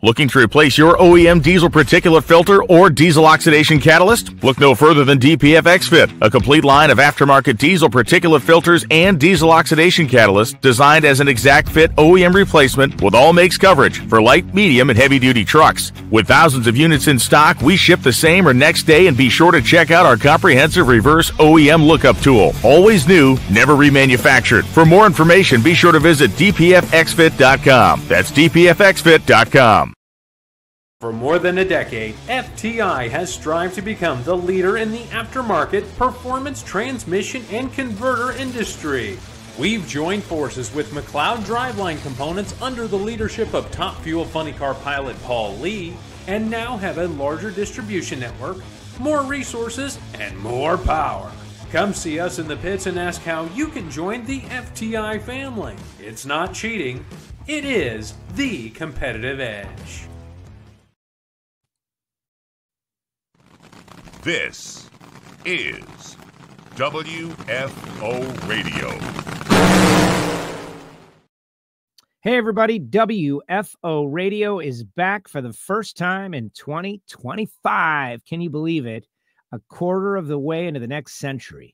Looking to replace your OEM diesel particulate filter or diesel oxidation catalyst? Look no further than DPF XFit, a complete line of aftermarket diesel particulate filters and diesel oxidation catalysts designed as an exact fit OEM replacement with all makes coverage for light, medium, and heavy-duty trucks. With thousands of units in stock, we ship the same or next day, and be sure to check out our comprehensive reverse OEM lookup tool. Always new, never remanufactured. For more information, be sure to visit dpfxfit.com. That's dpfxfit.com. For more than a decade, FTI has strived to become the leader in the aftermarket performance transmission and converter industry. We've joined forces with McLeod Driveline Components under the leadership of Top Fuel Funny Car pilot Paul Lee, and now have a larger distribution network, more resources, and more power. Come see us in the pits and ask how you can join the FTI family. It's not cheating, it is the competitive edge. This is WFO Radio. Hey everybody, WFO Radio is back for the first time in 2025. Can you believe it? A quarter of the way into the next century.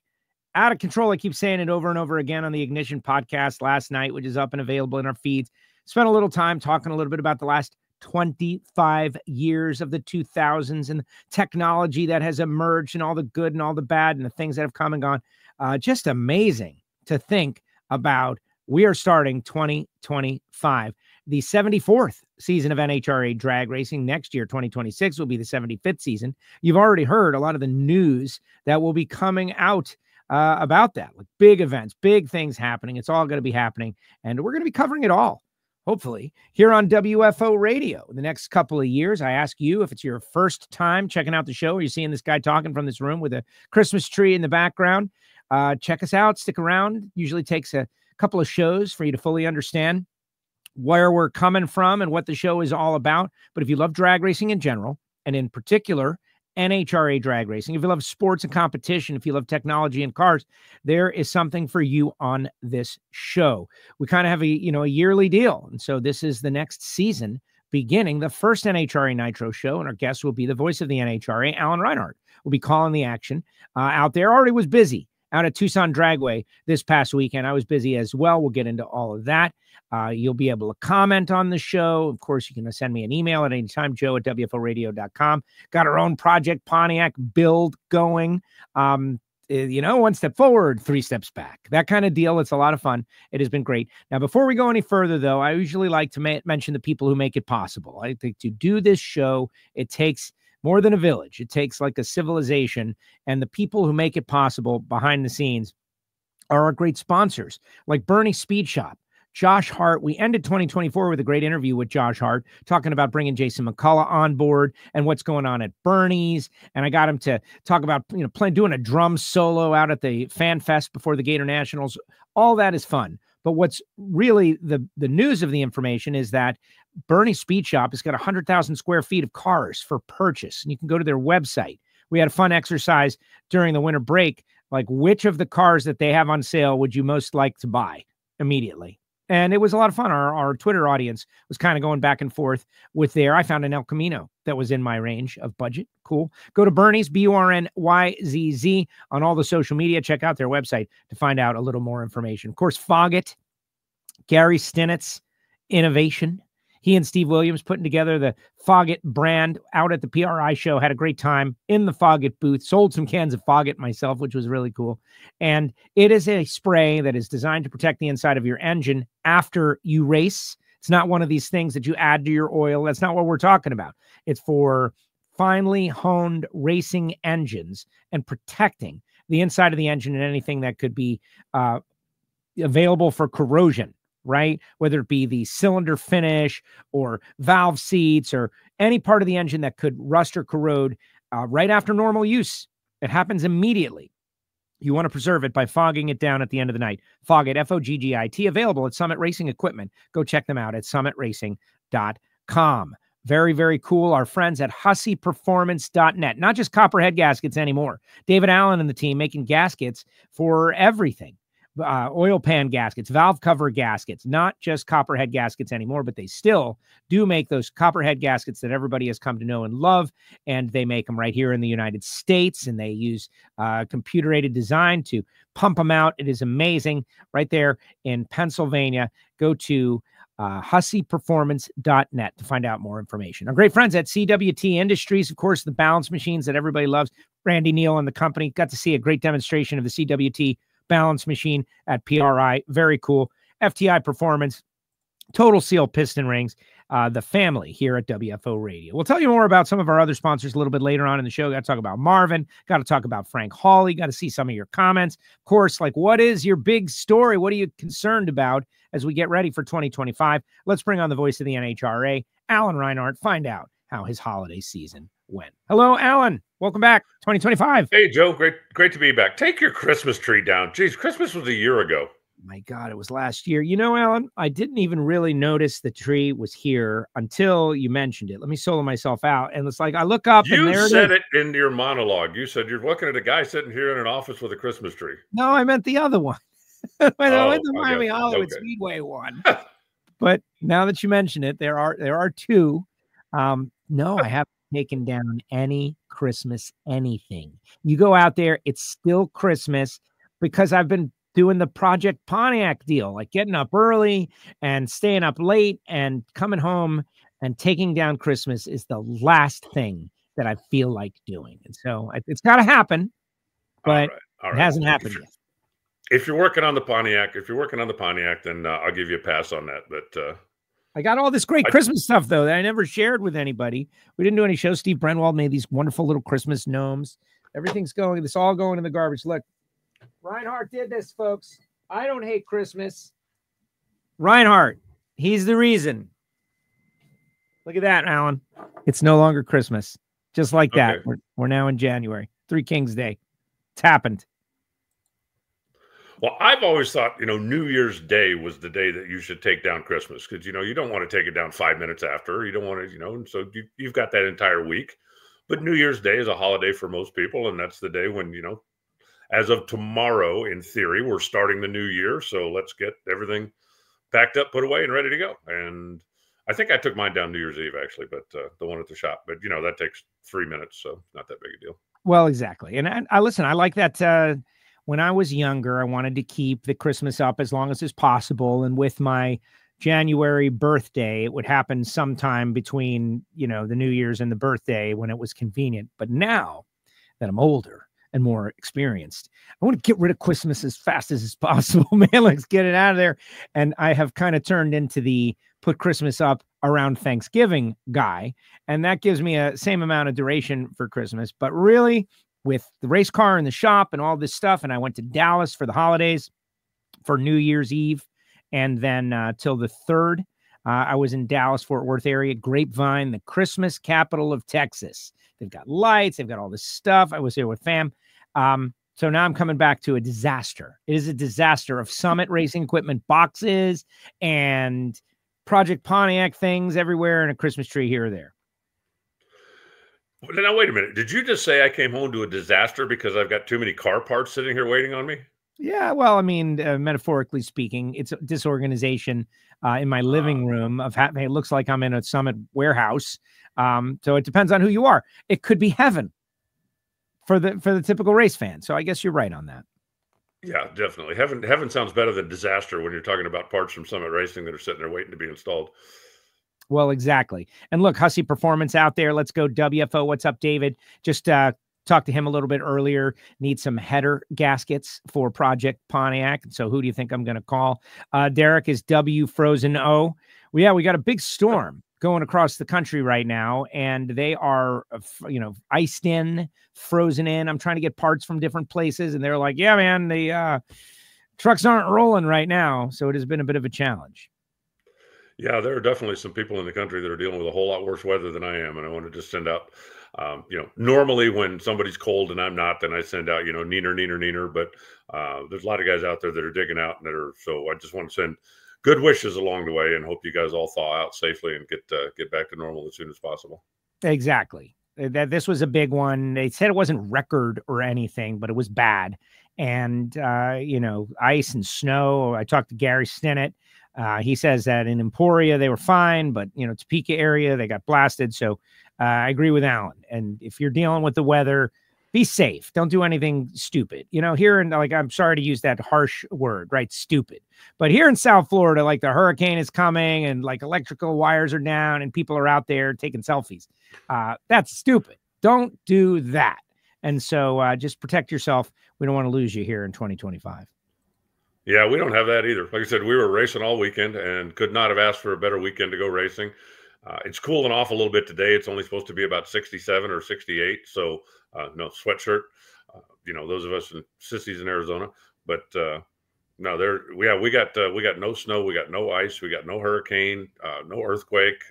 Out of control. I keep saying it over and over again on the Ignition podcast last night, which is up and available in our feeds. Spent a little time talking a little bit about the last 25 years of the 2000s and the technology that has emerged and all the good and all the bad and the things that have come and gone. Just amazing to think about. We are starting 2025, the 74th season of NHRA Drag Racing. Next year, 2026, will be the 75th season. You've already heard a lot of the news that will be coming out about that, like big events, big things happening. It's all going to be happening, and we're going to be covering it all, hopefully, here on WFO Radio. The next couple of years, I ask you, if it's your first time checking out the show, or you're seeing this guy talking from this room with a Christmas tree in the background, check us out, stick around. Usually takes a couple of shows for you to fully understand where we're coming from and what the show is all about. But if you love drag racing in general, and in particular, NHRA drag racing, if you love sports and competition, if you love technology and cars, there is something for you on this show. We kind of have a yearly deal. And so this is the next season beginning, the first NHRA Nitro show. And our guest will be the voice of the NHRA, ALan Reinhart. Will be calling the action out there. Already was busy out at Tucson Dragway this past weekend. I was busy as well. We'll get into all of that. You'll be able to comment on the show. Of course, you can send me an email at any time, joe@wforadio.com. Got our own Project Pontiac build going. One step forward, 3 steps back. That kind of deal. It's a lot of fun. It has been great. Now, before we go any further, though, I usually like to mention the people who make it possible. I think to do this show, it takes more than a village. It takes like a civilization, and the people who make it possible behind the scenes are our great sponsors, like Bernie Speed Shop, Josh Hart. We ended 2024 with a great interview with Josh Hart, talking about bringing Jason McCullough on board and what's going on at Bernie's. And I got him to talk about, doing a drum solo out at the Fan Fest before the Gator Nationals. All that is fun. But what's really the news of the information is that Bernie Speed Shop has got 100,000 square feet of cars for purchase. And you can go to their website. We had a fun exercise during the winter break, like which of the cars that they have on sale would you most like to buy immediately? And it was a lot of fun. Our Twitter audience was kind of going back and forth with there. I found an El Camino that was in my range of budget. Cool. Go to Bernie's, BURNYZZ, on all the social media. Check out their website to find out a little more information. Of course, Foggett, Gary Stinnett's Innovation. He and Steve Williams putting together the Foggett brand out at the PRI show. Had a great time in the Foggett booth. Sold some cans of Foggett myself, which was really cool. And it is a spray that is designed to protect the inside of your engine after you race. It's not one of these things that you add to your oil. That's not what we're talking about. It's for finely honed racing engines and protecting the inside of the engine and anything that could be available for corrosion. Right? Whether it be the cylinder finish or valve seats or any part of the engine that could rust or corrode right after normal use. It happens immediately. You want to preserve it by fogging it down at the end of the night. Foggit, F-O-G-G-I-T, available at Summit Racing Equipment. Go check them out at summitracing.com. Very, very cool. Our friends at HusseyPerformance.net. Not just copperhead gaskets anymore. David Allen and the team making gaskets for everything. oil pan gaskets, valve cover gaskets, not just copperhead gaskets anymore, but they still do make those copperhead gaskets that everybody has come to know and love. And they make them right here in the United States, and they use computer-aided design to pump them out. It is amazing right there in Pennsylvania. Go to husseyperformance.net to find out more information. Our great friends at CWT Industries, of course, the balance machines that everybody loves. Randy Neal and the company got to see a great demonstration of the CWT balance machine at PRI. Very cool. FTI Performance, Total Seal piston rings, the family here at WFO Radio. We'll tell you more about some of our other sponsors a little bit later on in the show. Got to talk about Marvin, got to talk about Frank Hawley, got to see some of your comments. Of course, like, what is your big story? What are you concerned about as we get ready for 2025? Let's bring on the voice of the NHRA, ALan Reinhart, find out how his holiday season went. Hello, Alan. Welcome back, 2025. Hey, Joe. Great to be back. Take your Christmas tree down. Jeez, Christmas was a year ago. My God, it was last year. You know, Alan, I didn't even really notice the tree was here until you mentioned it. Let me solo myself out. And it's like, I look up and there it is. You said it in your monologue. You said you're looking at a guy sitting here in an office with a Christmas tree. No, I meant the other one. I went to Miami Hollywood Speedway one. But now that you mention it, there are two. No, I haven't taken down any Christmas anything. You go out there, it's still Christmas, because I've been doing the Project Pontiac deal, like getting up early and staying up late and coming home, and taking down Christmas is the last thing that I feel like doing. And so it's got to happen, but all right. It hasn't happened yet. If you're working on the Pontiac, then I'll give you a pass on that. But I got all this great Christmas stuff, though, that I never shared with anybody. We didn't do any shows. Steve Brenwald made these wonderful little Christmas gnomes. Everything's going, it's all going in the garbage. Look, Reinhart did this, folks. I don't hate Christmas. Reinhart, he's the reason. Look at that, Alan. It's no longer Christmas. Just like that. We're now in January. Three Kings Day. It's happened. Well, I've always thought, New Year's Day was the day that you should take down Christmas, because, you don't want to take it down 5 minutes after. You don't want to, so you've got that entire week. But New Year's Day is a holiday for most people, and that's the day when, as of tomorrow, in theory, we're starting the new year. So let's get everything packed up, put away, and ready to go. And I think I took mine down New Year's Eve, actually, but the one at the shop. But, that takes 3 minutes, so not that big a deal. Well, exactly. And I listen, I like that. When I was younger, I wanted to keep the Christmas up as long as is possible. And with my January birthday, it would happen sometime between, the New Year's and the birthday when it was convenient. But now that I'm older and more experienced, I want to get rid of Christmas as fast as is possible, man. Let's get it out of there. And I have kind of turned into the put Christmas up around Thanksgiving guy. And that gives me a same amount of duration for Christmas. But really, with the race car in the shop and all this stuff, and I went to Dallas for the holidays for New Year's Eve. And then till the 3rd, I was in Dallas, Fort Worth area, Grapevine, the Christmas capital of Texas. They've got lights. They've got all this stuff. I was there with fam. So now I'm coming back to a disaster. It is a disaster of Summit Racing Equipment boxes and Project Pontiac things everywhere and a Christmas tree here or there. Now, wait a minute. Did you just say I came home to a disaster because I've got too many car parts sitting here waiting on me? Yeah, well, I mean, metaphorically speaking, it's a disorganization in my living room of having, it looks like I'm in a Summit warehouse. So it depends on who you are. It could be heaven for the typical race fan. So I guess you're right on that. Yeah, definitely. Heaven sounds better than disaster when you're talking about parts from Summit Racing that are sitting there waiting to be installed. Well, exactly. And look, Hussey Performance out there. Let's go WFO. What's up, David? Just talked to him a little bit earlier. Need some header gaskets for Project Pontiac. So who do you think I'm going to call? Derek is W Frozen O. Well, yeah, we got a big storm going across the country right now, and they are, iced in, frozen in. I'm trying to get parts from different places, and they're like, yeah, man, the trucks aren't rolling right now. So it has been a bit of a challenge. Yeah, there are definitely some people in the country that are dealing with a whole lot worse weather than I am. And I want to just send out, normally when somebody's cold and I'm not, then I send out, neener. But there's a lot of guys out there that are digging out so I just want to send good wishes along the way and hope you guys all thaw out safely and get back to normal as soon as possible. Exactly. This was a big one. They said it wasn't record or anything, but it was bad. and, ice and snow. I talked to Gary Stinnett. He says that in Emporia, they were fine, but, Topeka area, they got blasted. So I agree with Alan. And if you're dealing with the weather, be safe. Don't do anything stupid. Here in, I'm sorry to use that harsh word, right? Stupid. But here in South Florida, the hurricane is coming and electrical wires are down and people are out there taking selfies. That's stupid. Don't do that. And so just protect yourself. We don't want to lose you here in 2025. Yeah, we don't have that either. Like I said, we were racing all weekend and could not have asked for a better weekend to go racing. It's cooling off a little bit today. It's only supposed to be about 67 or 68. So no sweatshirt, those of us in sissies in Arizona, but no, we got no snow. We got no ice. We got no hurricane, no earthquake,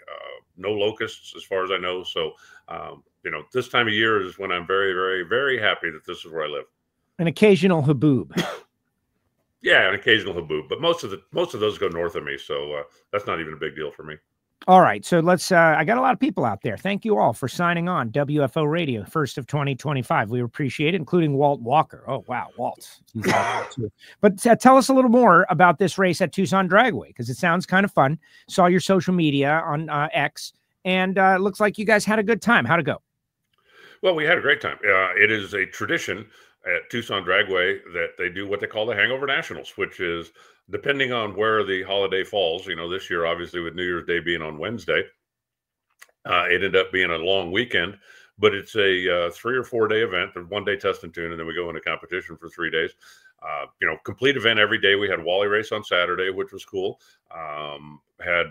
no locusts as far as I know. So, this time of year is when I'm very, very, very happy that this is where I live. An occasional haboob. Yeah, an occasional haboob, but most of those go north of me, so that's not even a big deal for me. All right, so let's. I got a lot of people out there. Thank you all for signing on. WFO Radio, 1st of 2025. We appreciate it, including Walt Walker. Oh wow, Walt. But tell us a little more about this race at Tucson Dragway, because it sounds kind of fun. Saw your social media on X, and it looks like you guys had a good time. How'd it go? Well, we had a great time. It is a tradition at Tucson Dragway that they do what they call the Hangover Nationals, which is depending on where the holiday falls. This year, obviously, with New Year's Day being on Wednesday, it ended up being a long weekend, but it's a 3 or 4 day event. There's 1 day test and tune, and then we go into competition for 3 days. Complete event every day. We had Wally race on Saturday, which was cool. Had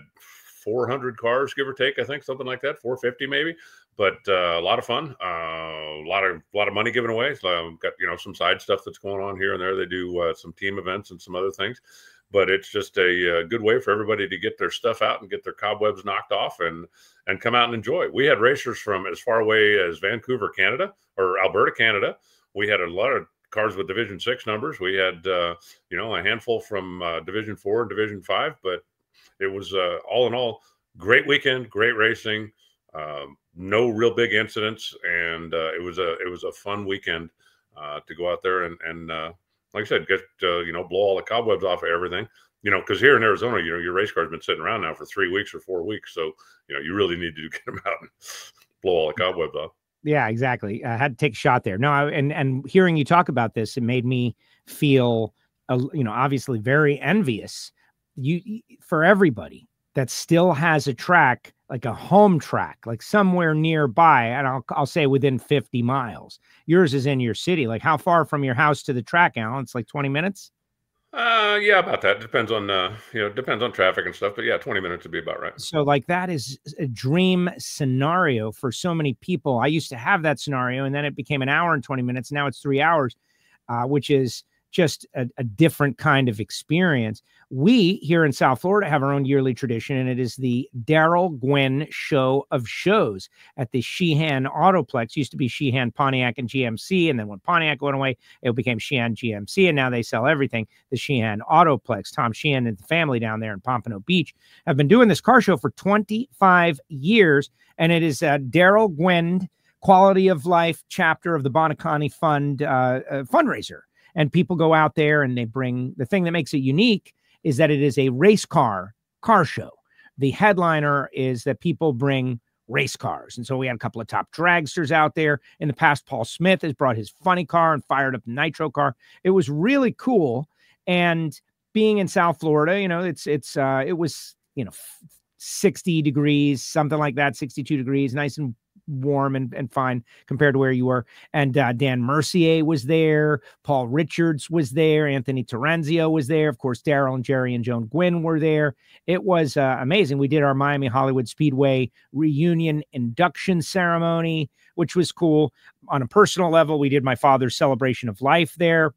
400 cars, give or take, I think, something like that, 450 maybe. But a lot of fun, a lot of money given away. So got some side stuff that's going on here and there. They do some team events and some other things, but it's just a good way for everybody to get their stuff out and get their cobwebs knocked off and come out and enjoy. We had racers from as far away as Vancouver, Canada, or Alberta, Canada. We had a lot of cars with Division 6 numbers. We had a handful from Division 4 and Division 5, but it was all in all great weekend, great racing. No real big incidents, and it was a fun weekend to go out there and like I said, get blow all the cobwebs off of everything. Because here in Arizona, your race car's been sitting around now for 3 weeks or 4 weeks, so you really need to get them out and blow all the cobwebs off. Yeah, exactly. I had to take a shot there. No, and hearing you talk about this, it made me feel obviously very envious. For everybody that still has a track, like a home track, like somewhere nearby, and I'll say within 50 miles. Yours is in your city. Like, how far from your house to the track, Alan? It's like 20 minutes? Yeah, about that. Depends on depends on traffic and stuff, but yeah, 20 minutes would be about right. So that is a dream scenario for so many people. I used to have that scenario, and then it became an hour and 20 minutes. Now it's 3 hours, which is just a different kind of experience. We here in South Florida have our own yearly tradition, and it is the Darrell Gwynn Show of Shows at the Sheehan Autoplex. Used to be Sheehan, Pontiac, and GMC, and then when Pontiac went away, it became Sheehan GMC, and now they sell everything, the Sheehan Autoplex. Tom Sheehan and the family down there in Pompano Beach have been doing this car show for 25 years, and it is a Darrell Gwynn Quality of Life chapter of the Bonacani Fund fundraiser. And people go out there and they bring, the thing that makes it unique is that it is a race car show. The headliner is that people bring race cars. And so we had a couple of top dragsters out there. In the past, Paul Smith has brought his funny car and fired up the nitro car. It was really cool. And being in South Florida, it was 60 degrees, something like that, 62 degrees, nice and warm and fine compared to where you were. And Dan Mercier was there. Paul Richards was there. Anthony Terenzio was there. Of course, Darrell and Jerry and Joan Gwynn were there. It was amazing. We did our Miami Hollywood Speedway reunion induction ceremony, which was cool. On a personal level, we did my father's celebration of life there.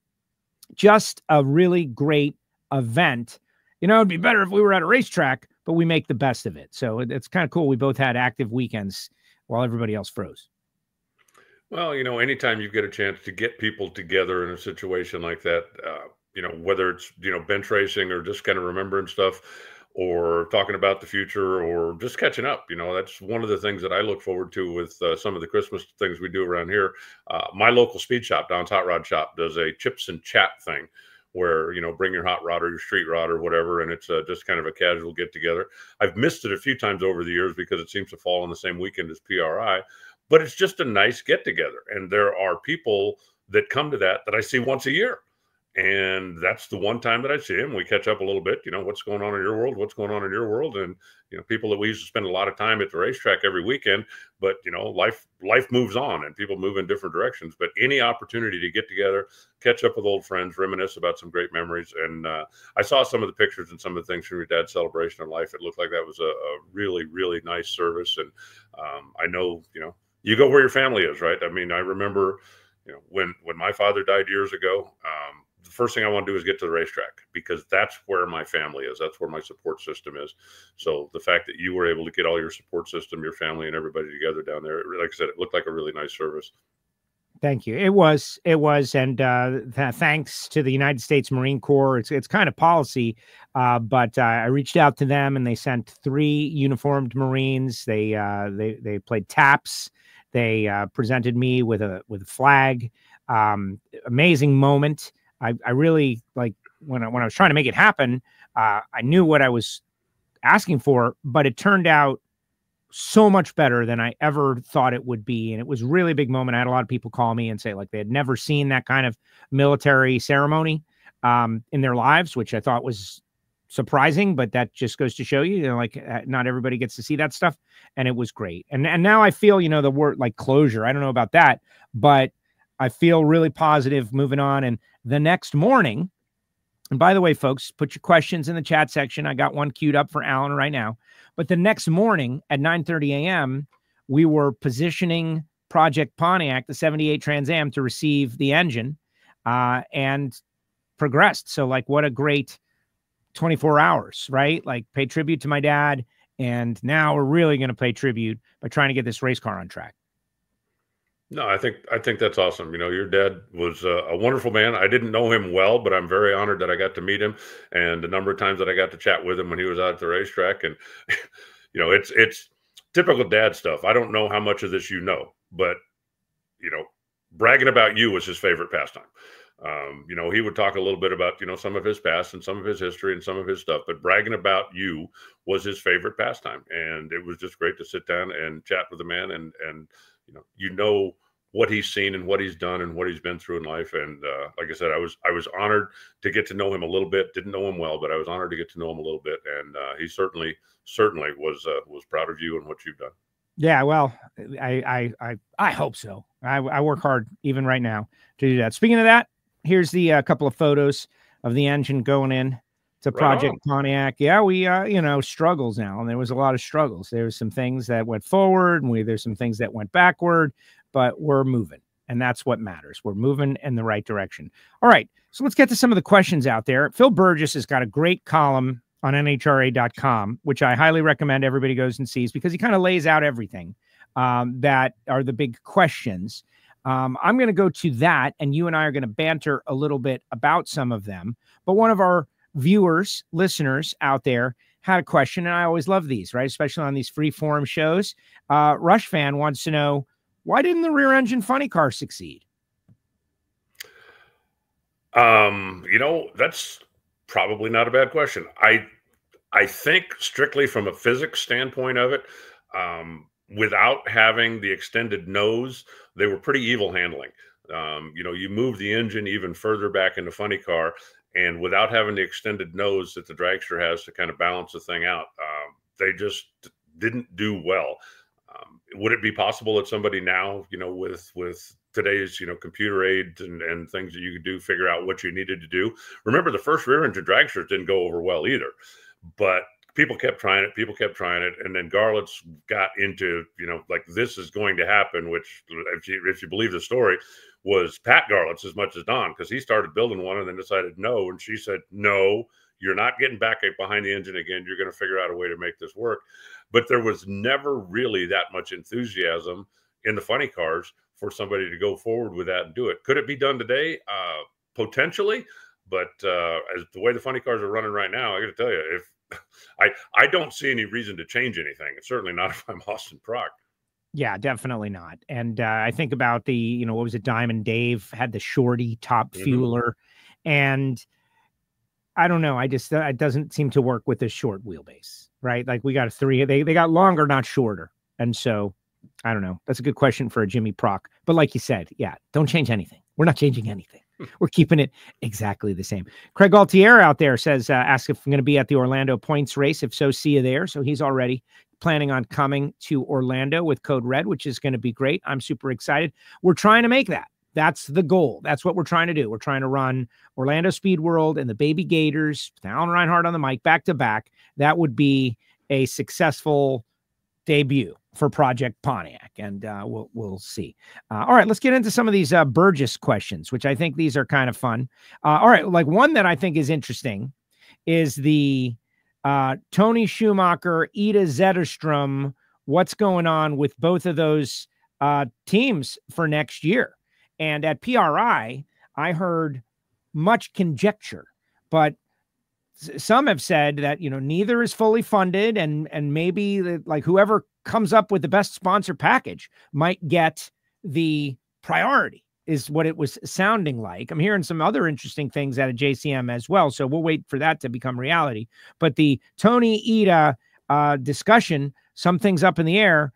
Just a really great event. It'd be better if we were at a racetrack, but we make the best of it. So it's kind of cool. We both had active weekends while everybody else froze. Well, anytime you get a chance to get people together in a situation like that, whether it's, bench racing or just kind of remembering stuff, or talking about the future, or just catching up. That's one of the things that I look forward to with some of the Christmas things we do around here. My local speed shop, Don's Hot Rod Shop, does a chips and chat thing where, bring your hot rod or your street rod or whatever. And it's just kind of a casual get together. I've missed it a few times over the years because it seems to fall on the same weekend as PRI, but it's just a nice get together. And there are people that come to that I see once a year. And that's the one time that I see him. We catch up a little bit, what's going on in your world, what's going on in your world. And, people that we used to spend a lot of time at the racetrack every weekend, but, life moves on and people move in different directions. But any opportunity to get together, catch up with old friends, reminisce about some great memories. And I saw some of the pictures and some of the things from your dad's celebration of life. It looked like that was a really, really nice service. And I know, you go where your family is, right? I mean, I remember, when my father died years ago, the first thing I want to do is get to the racetrack because that's where my family is. That's where my support system is. So the fact that you were able to get all your support system, your family and everybody together down there, like I said, it looked like a really nice service. Thank you. It was. And thanks to the United States Marine Corps. It's kind of policy, but I reached out to them and they sent 3 uniformed Marines. They played taps. They presented me with a flag. Amazing moment. I really like when I was trying to make it happen. I knew what I was asking for, but it turned out so much better than I ever thought it would be. And it was really a big moment. I had a lot of people call me and say like they had never seen that kind of military ceremony in their lives, which I thought was surprising, but that just goes to show you, not everybody gets to see that stuff. And it was great. And now I feel, the word like closure. I don't know about that, but I feel really positive moving on. And the next morning, and by the way, folks, put your questions in the chat section. I got one queued up for ALan right now. But the next morning at 9:30 a.m., we were positioning Project Pontiac, the 78 Trans Am, to receive the engine and progressed. So what a great 24 hours, right? Pay tribute to my dad. And now we're really going to pay tribute by trying to get this race car on track. No, I think that's awesome. Your dad was a wonderful man. I didn't know him well, but I'm very honored that I got to meet him, and the number of times that I got to chat with him when he was out at the racetrack. And it's typical dad stuff. I don't know how much of this but bragging about you was his favorite pastime. He would talk a little bit about some of his past and some of his history and some of his stuff, but bragging about you was his favorite pastime. And it was just great to sit down and chat with the man and what he's seen and what he's done and what he's been through in life. And like I said, I was honored to get to know him a little bit. Didn't know him well, but I was honored to get to know him a little bit. And he certainly was proud of you and what you've done. Yeah, well, I hope so. I work hard even right now to do that. Speaking of that, here's the couple of photos of the engine going in to Project Pontiac. Yeah, we struggles now, and there was a lot of struggles. There was some things that went forward, and there's some things that went backward, but we're moving, and that's what matters. We're moving in the right direction. All right, so let's get to some of the questions out there. Phil Burgess has got a great column on NHRA.com, which I highly recommend everybody goes and sees because he kind of lays out everything that are the big questions. I'm going to go to that, and you and I are going to banter a little bit about some of them. But one of our viewers, listeners out there had a question, and I always love these, right? Especially on these free forum shows. Rush Fan wants to know, why didn't the rear engine funny car succeed? That's probably not a bad question. I think strictly from a physics standpoint of it, without having the extended nose, they were pretty evil handling. You move the engine even further back into funny car, and without having the extended nose that the dragster has to kind of balance the thing out, they just didn't do well. Would it be possible that somebody now, with today's, computer aids and things that you could do, figure out what you needed to do? Remember, the first rear engine dragsters didn't go over well either, but people kept trying it. And then Garlits got into, this is going to happen, which if you believe the story, was Pat Garlits as much as Don, because he started building one and then decided no. And she said, no, you're not getting back behind the engine again. You're going to figure out a way to make this work. But there was never really that much enthusiasm in the funny cars for somebody to go forward with that and do it. Could it be done today? Potentially. But as the way the funny cars are running right now, I got to tell you, I don't see any reason to change anything. It's certainly not if I'm Austin Prock. Yeah, definitely not. And I think about the, what was it? Diamond Dave had the shorty top fueler, and I don't know. I just, it doesn't seem to work with the short wheelbase, right? Like we got they got longer, not shorter. And so I don't know. That's a good question for a Jimmy Prock. But like you said, yeah, don't change anything. We're not changing anything. We're keeping it exactly the same. Craig Altier out there says, ask if I'm going to be at the Orlando points race. If so, see you there. So he's already planning on coming to Orlando with Code Red, which is going to be great. I'm super excited. We're trying to make that. That's the goal. That's what we're trying to do. We're trying to run Orlando Speed World and the Baby Gators, with ALan Reinhart on the mic, back to back. That would be a successful debut for Project Pontiac, and we'll see. All right, let's get into some of these Burgess questions, which I think these are kind of fun. All right, like one that I think is interesting is the Tony Schumacher, Ida Zetterstrom. What's going on with both of those teams for next year? And at PRI, I heard much conjecture, but some have said that, neither is fully funded, and maybe like whoever comes up with the best sponsor package might get the priority, is what it was sounding like. I'm hearing some other interesting things out of JCM as well, so we'll wait for that to become reality. But the Tony Ida discussion, some things up in the air,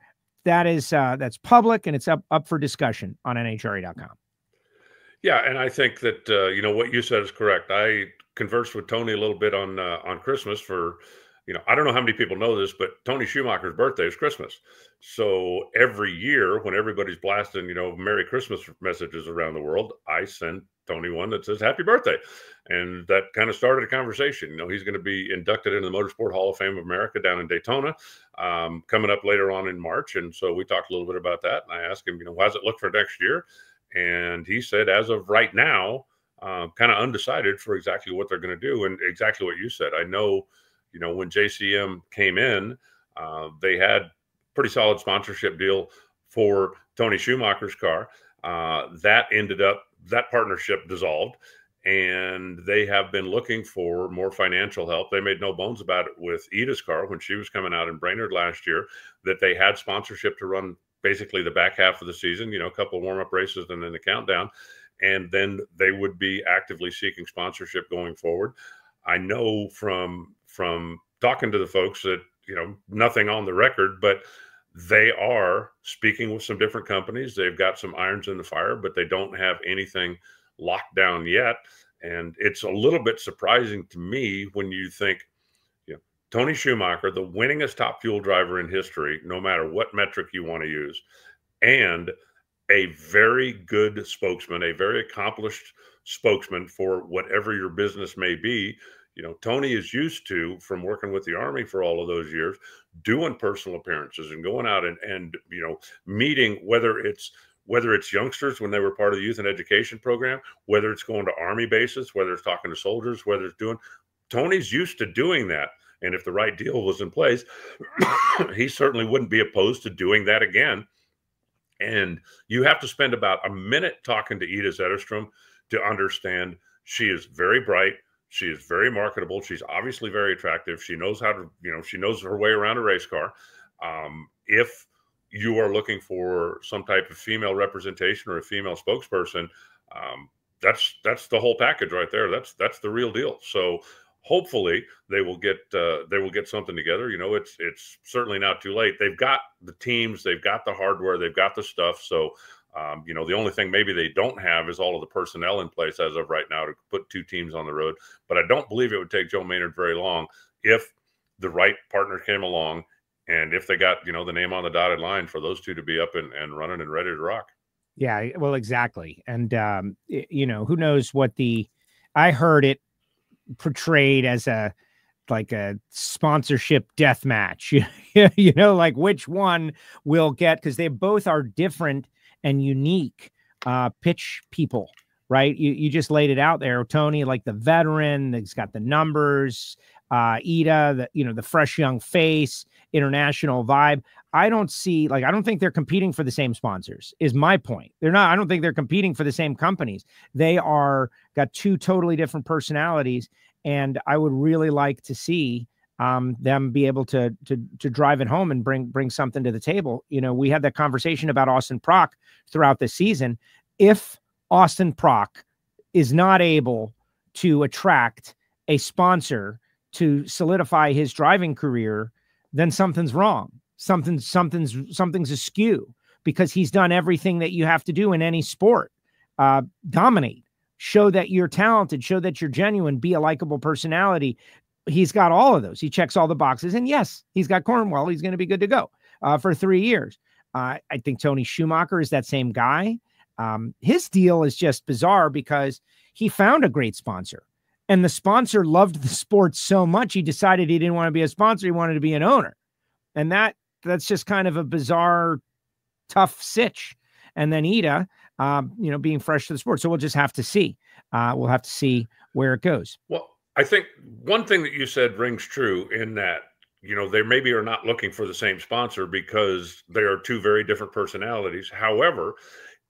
that's public, and it's up for discussion on NHRA.com. Yeah, and I think that what you said is correct. I conversed with Tony a little bit on Christmas for, I don't know how many people know this, but Tony Schumacher's birthday is Christmas. So every year when everybody's blasting, Merry Christmas messages around the world, I send Tony one that says Happy Birthday. And that kind of started a conversation. He's going to be inducted into the Motorsport Hall of Fame of America down in Daytona coming up later on in March. And so we talked a little bit about that. And I asked him, how does it look for next year? And he said, as of right now, kind of undecided for exactly what they're going to do. And exactly what you said. I know, when JCM came in, they had pretty solid sponsorship deal for Tony Schumacher's car. That partnership dissolved, and they have been looking for more financial help. They made no bones about it with Ida's car when she was coming out in Brainerd last year, that they had sponsorship to run basically the back half of the season, a couple of warm-up races and then the countdown. And then they would be actively seeking sponsorship going forward. I know from talking to the folks that, nothing on the record, but they are speaking with some different companies. They've got some irons in the fire, but they don't have anything locked down yet. And it's a little bit surprising to me when you think, Tony Schumacher, the winningest top fuel driver in history, no matter what metric you want to use, and a very good spokesman, a very accomplished spokesman for whatever your business may be. Tony is used to, from working with the Army for all of those years, doing personal appearances and going out and meeting, whether it's youngsters when they were part of the youth and education program, whether it's going to Army bases, whether it's talking to soldiers, whether it's Tony's used to doing that. And if the right deal was in place, he certainly wouldn't be opposed to doing that again. And you have to spend about a minute talking to Ida Zetterstrom to understand she is very bright. She is very marketable. She's obviously very attractive. She knows how to, she knows her way around a race car. If you are looking for some type of female representation or a female spokesperson, that's the whole package right there. That's the real deal. So hopefully they will get something together. It's certainly not too late. They've got the teams, they've got the hardware, they've got the stuff. So, the only thing maybe they don't have is all of the personnel in place as of right now to put two teams on the road. But I don't believe it would take Joe Maynard very long if the right partner came along and if they got, the name on the dotted line for those two to be up and running and ready to rock. Yeah, well, exactly. And, who knows what I heard it portrayed as a sponsorship death match, like which one will get, because they both are different and unique pitch people, right? You just laid it out there. Tony, like the veteran, he's got the numbers. Ida, the fresh young face, international vibe. I don't think they're competing for the same sponsors, is my point. I don't think they're competing for the same companies. They got two totally different personalities. And I would really like to see them be able to drive it home and bring something to the table. You know, we had that conversation about Austin Prock throughout the season. If Austin Prock is not able to attract a sponsor to solidify his driving career, then something's wrong. Something's askew, because he's done everything that you have to do in any sport. Dominate, show that you're talented, show that you're genuine, be a likable personality. He's got all of those. He checks all the boxes. And yes, he's got Cornwell. He's going to be good to go for 3 years. I think Tony Schumacher is that same guy. His deal is just bizarre because he found a great sponsor, and the sponsor loved the sport so much he decided he didn't want to be a sponsor. He wanted to be an owner. And that's just kind of a bizarre, tough sitch. And then Ida, being fresh to the sport. So we'll just have to see. We'll have to see where it goes. Well, I think one thing that you said rings true in that, they maybe are not looking for the same sponsor because they are two very different personalities. However,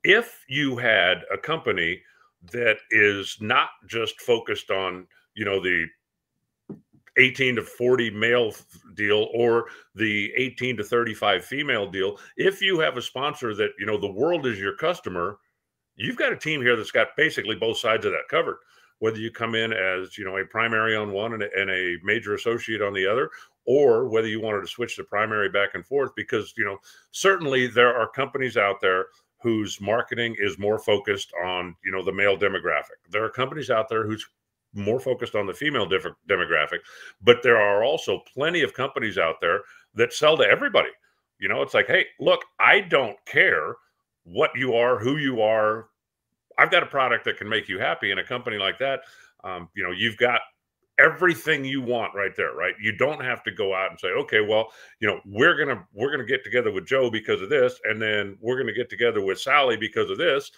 if you had a company that is not just focused on, the 18 to 40 male deal or the 18 to 35 female deal, if you have a sponsor that, the world is your customer, you've got a team here that's got basically both sides of that covered. Whether you come in as, a primary on one and a major associate on the other, or whether you wanted to switch the primary back and forth, because, certainly there are companies out there whose marketing is more focused on, the male demographic. There are companies out there who's more focused on the female demographic, but there are also plenty of companies out there that sell to everybody. It's like, hey, look, I don't care what you are, who you are. I've got a product that can make you happy. And a company like that, you've got everything you want right there, right? You don't have to go out and say, okay, well, we're gonna get together with Joe because of this, and then we're gonna get together with Sally because of this.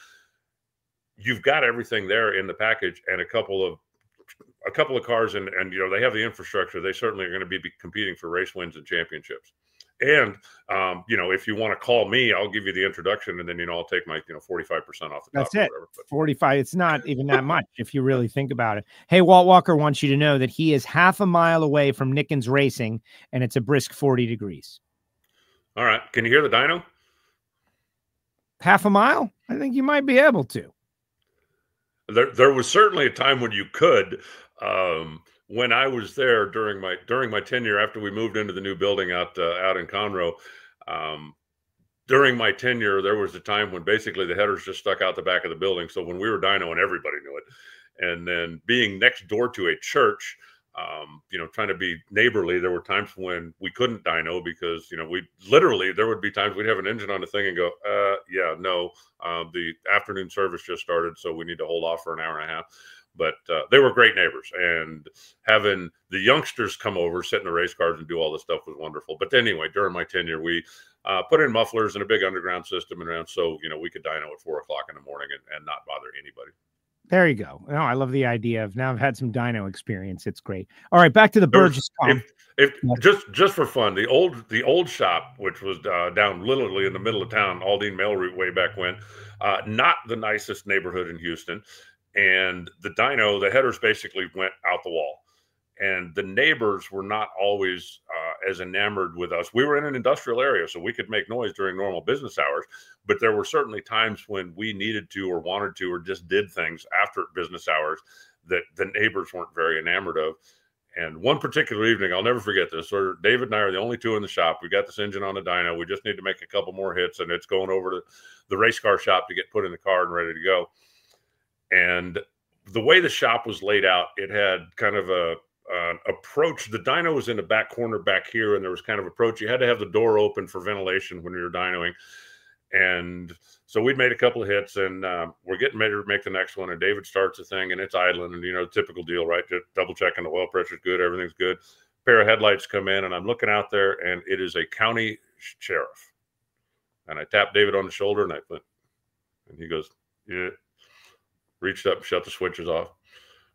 You've got everything there in the package, and a couple of cars, and they have the infrastructure. They certainly are going to be competing for race wins and championships. And if you want to call me, I'll give you the introduction, and then I'll take my 45% off the top. That's it. 45. It's not even that much if you really think about it. Hey, Walt Walker wants you to know that he is half a mile away from Nickens Racing, and it's a brisk 40 degrees. All right. Can you hear the dyno? Half a mile? I think you might be able to. There was certainly a time when you could. When I was there during my tenure, after we moved into the new building out in Conroe, during my tenure, there was a time when basically the headers just stuck out the back of the building. So when we were dynoing, everybody knew it. And then being next door to a church, trying to be neighborly, there were times when we couldn't dyno because, there would be times we'd have an engine on the thing and go, the afternoon service just started, so we need to hold off for an hour and a half. But they were great neighbors, and having the youngsters come over, sit in the race cars and do all this stuff was wonderful. But anyway, during my tenure, we put in mufflers and a big underground system around, so we could dyno at 4 o'clock in the morning and not bother anybody. There you go. No, I love the idea of, now I've had some dyno experience. It's great. All right, back to the Burgess. Just for fun, the old shop, which was down literally in the middle of town, Aldine Mail Route way back when, not the nicest neighborhood in Houston. And the dyno, the headers basically went out the wall. And the neighbors were not always as enamored with us. We were in an industrial area, so we could make noise during normal business hours. But there were certainly times when we needed to or wanted to or just did things after business hours that the neighbors weren't very enamored of. And one particular evening, I'll never forget this. So David and I are the only two in the shop. We got this engine on the dyno. We just need to make a couple more hits, and it's going over to the race car shop to get put in the car and ready to go. And the way the shop was laid out, it had kind of an approach. The dyno was in the back corner back here, and there was kind of approach. You had to have the door open for ventilation when you were dynoing. And so we'd made a couple of hits, and we're getting ready to make the next one. And David starts the thing, and it's idling, and typical deal, right? Just double checking the oil pressure's good, everything's good. A pair of headlights come in, and I'm looking out there, and it is a county sheriff. And I tapped David on the shoulder, and and he goes, yeah. Reached up and shut the switches off.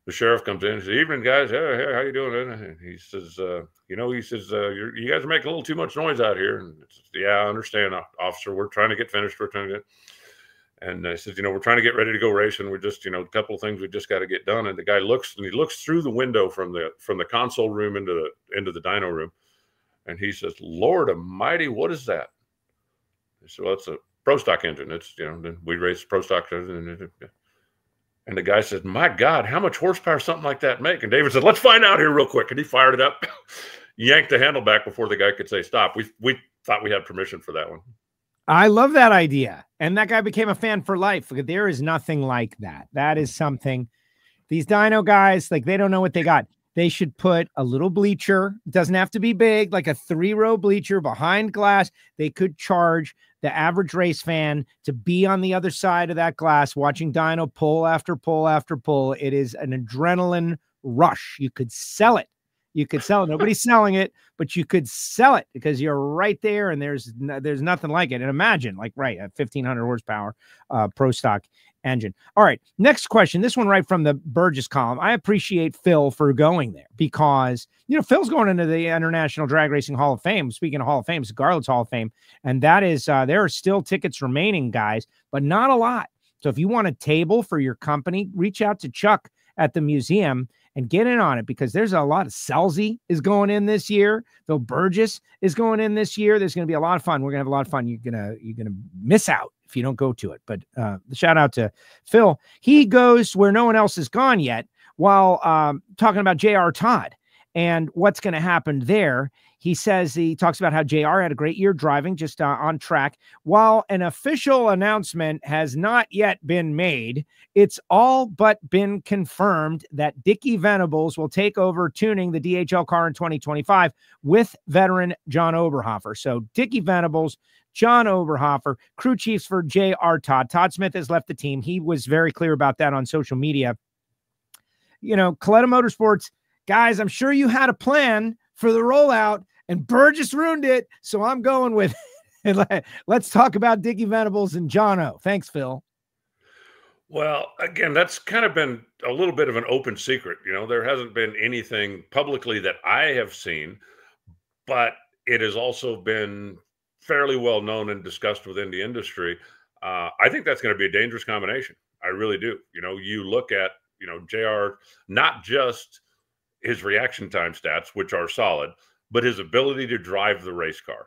The sheriff comes in and says, "Evening, guys. Hey, how you doing?" And he says, you guys are making a little too much noise out here. And it's, yeah, I understand, officer. We're trying to get finished. And I said, we're trying to get ready to go racing. We're just, a couple of things we just got to get done. And the guy looks through the window from the console room into the dyno room. And he says, Lord Almighty, what is that? I said, well, it's a Pro Stock engine. It's, we race Pro Stock. And the guy said, my God, how much horsepower something like that make? And David said, let's find out here real quick. And he fired it up, yanked the handle back before the guy could say stop. We thought we had permission for that one. I love that idea. And that guy became a fan for life. There is nothing like that. That is something. These dyno guys, like, they don't know what they got. They should put a little bleacher. It doesn't have to be big, like a 3-row bleacher behind glass. They could charge the average race fan to be on the other side of that glass, watching dyno pull after pull after pull. It is an adrenaline rush. You could sell it. You could sell it. Nobody's selling it, but you could sell it because you're right there, and there's nothing like it. And imagine, like, right, a 1,500 horsepower Pro Stock engine. All right, next question. This one right from the Burgess column. I appreciate Phil for going there because, Phil's going into the International Drag Racing Hall of Fame. Speaking of Hall of Fame, it's Garland's Hall of Fame, and that is there are still tickets remaining, guys, but not a lot. So if you want a table for your company, reach out to Chuck at the museum and get in on it, because there's a lot of Selzy is going in this year. Phil Burgess is going in this year. There's going to be a lot of fun. We're going to have a lot of fun. You're going to miss out if you don't go to it. But shout out to Phil. He goes where no one else has gone yet while talking about J.R. Todd and what's going to happen there. He talks about how JR had a great year driving, just on track. While an official announcement has not yet been made, it's all but been confirmed that Dickie Venables will take over tuning the DHL car in 2025 with veteran John Oberhofer. So Dickie Venables, John Oberhofer, crew chiefs for JR Todd. Todd Smith has left the team. He was very clear about that on social media. Coletta Motorsports, guys, I'm sure you had a plan for the rollout, and Burgess ruined it, so I'm going with it. Let's talk about Dickie Venables and John O. Thanks, Phil. Well, again, that's kind of been a little bit of an open secret. There hasn't been anything publicly that I have seen, but it has also been fairly well known and discussed within the industry. I think that's going to be a dangerous combination. I really do. You look at, JR, not just his reaction time stats, which are solid, but his ability to drive the race car.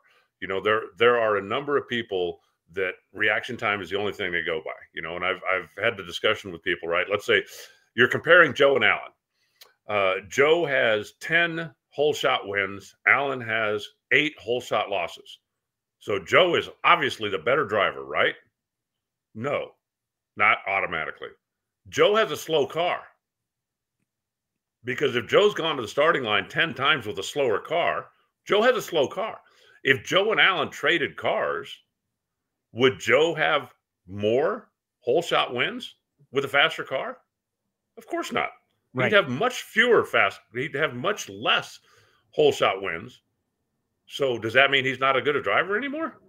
There are a number of people that reaction time is the only thing they go by, and I've had the discussion with people, right? Let's say you're comparing Joe and ALan. Joe has 10 whole shot wins. ALan has 8 whole shot losses. So Joe is obviously the better driver, right? No, not automatically. Joe has a slow car. Because if Joe's gone to the starting line 10 times with a slower car, Joe has a slow car. If Joe and ALan traded cars, would Joe have more whole shot wins with a faster car? Of course not. Right. He'd have he'd have much less whole shot wins. So does that mean he's not as good a driver anymore?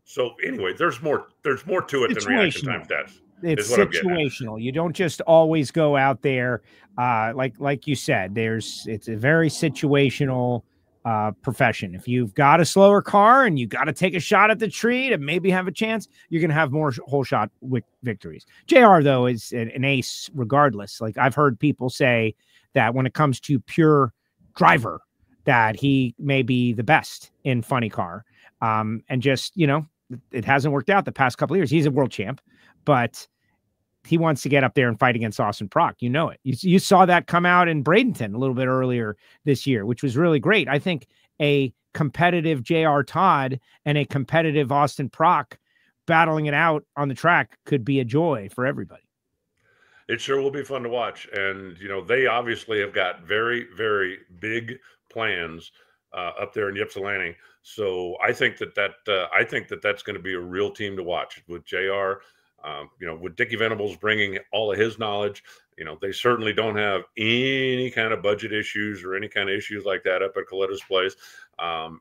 So anyway, there's more to it than reaction time stats. It's situational. You don't just always go out there. Like you said, it's a very situational profession. If you've got a slower car and you got to take a shot at the tree to maybe have a chance, you're going to have more whole shot victories. JR, though, is an ace regardless. Like, I've heard people say that when it comes to pure driver, that he may be the best in funny car. And just, it hasn't worked out the past couple of years. He's a world champ, but he wants to get up there and fight against Austin Prock. You saw that come out in Bradenton a little bit earlier this year, which was really great. I think a competitive JR Todd and a competitive Austin Prock battling it out on the track could be a joy for everybody. It sure will be fun to watch. And, they obviously have got very, very big plans up there in Ypsilanti. So I think that's going to be a real team to watch with JR. With Dickie Venables bringing all of his knowledge, they certainly don't have any kind of budget issues or any kind of issues like that up at Coletta's place.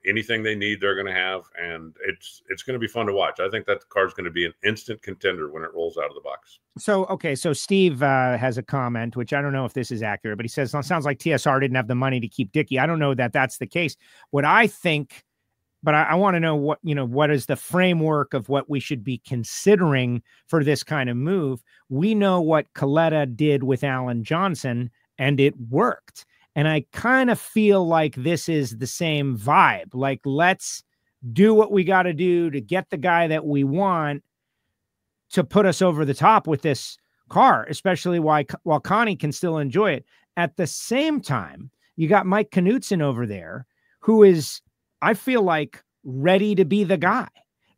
Anything they need, they're going to have, and it's going to be fun to watch. I think that the car is going to be an instant contender when it rolls out of the box. So Steve has a comment, which I don't know if this is accurate, but he says, it sounds like TSR didn't have the money to keep Dickie. I don't know that that's the case. What I think but I want to know what is the framework of what we should be considering for this kind of move. We know what Coletta did with Alan Johnson, and it worked. And I kind of feel like this is the same vibe. Like, let's do what we got to do to get the guy that we want to put us over the top with this car, especially while Connie can still enjoy it. At the same time, you got Mike Knutson over there, who is, I feel like, ready to be the guy.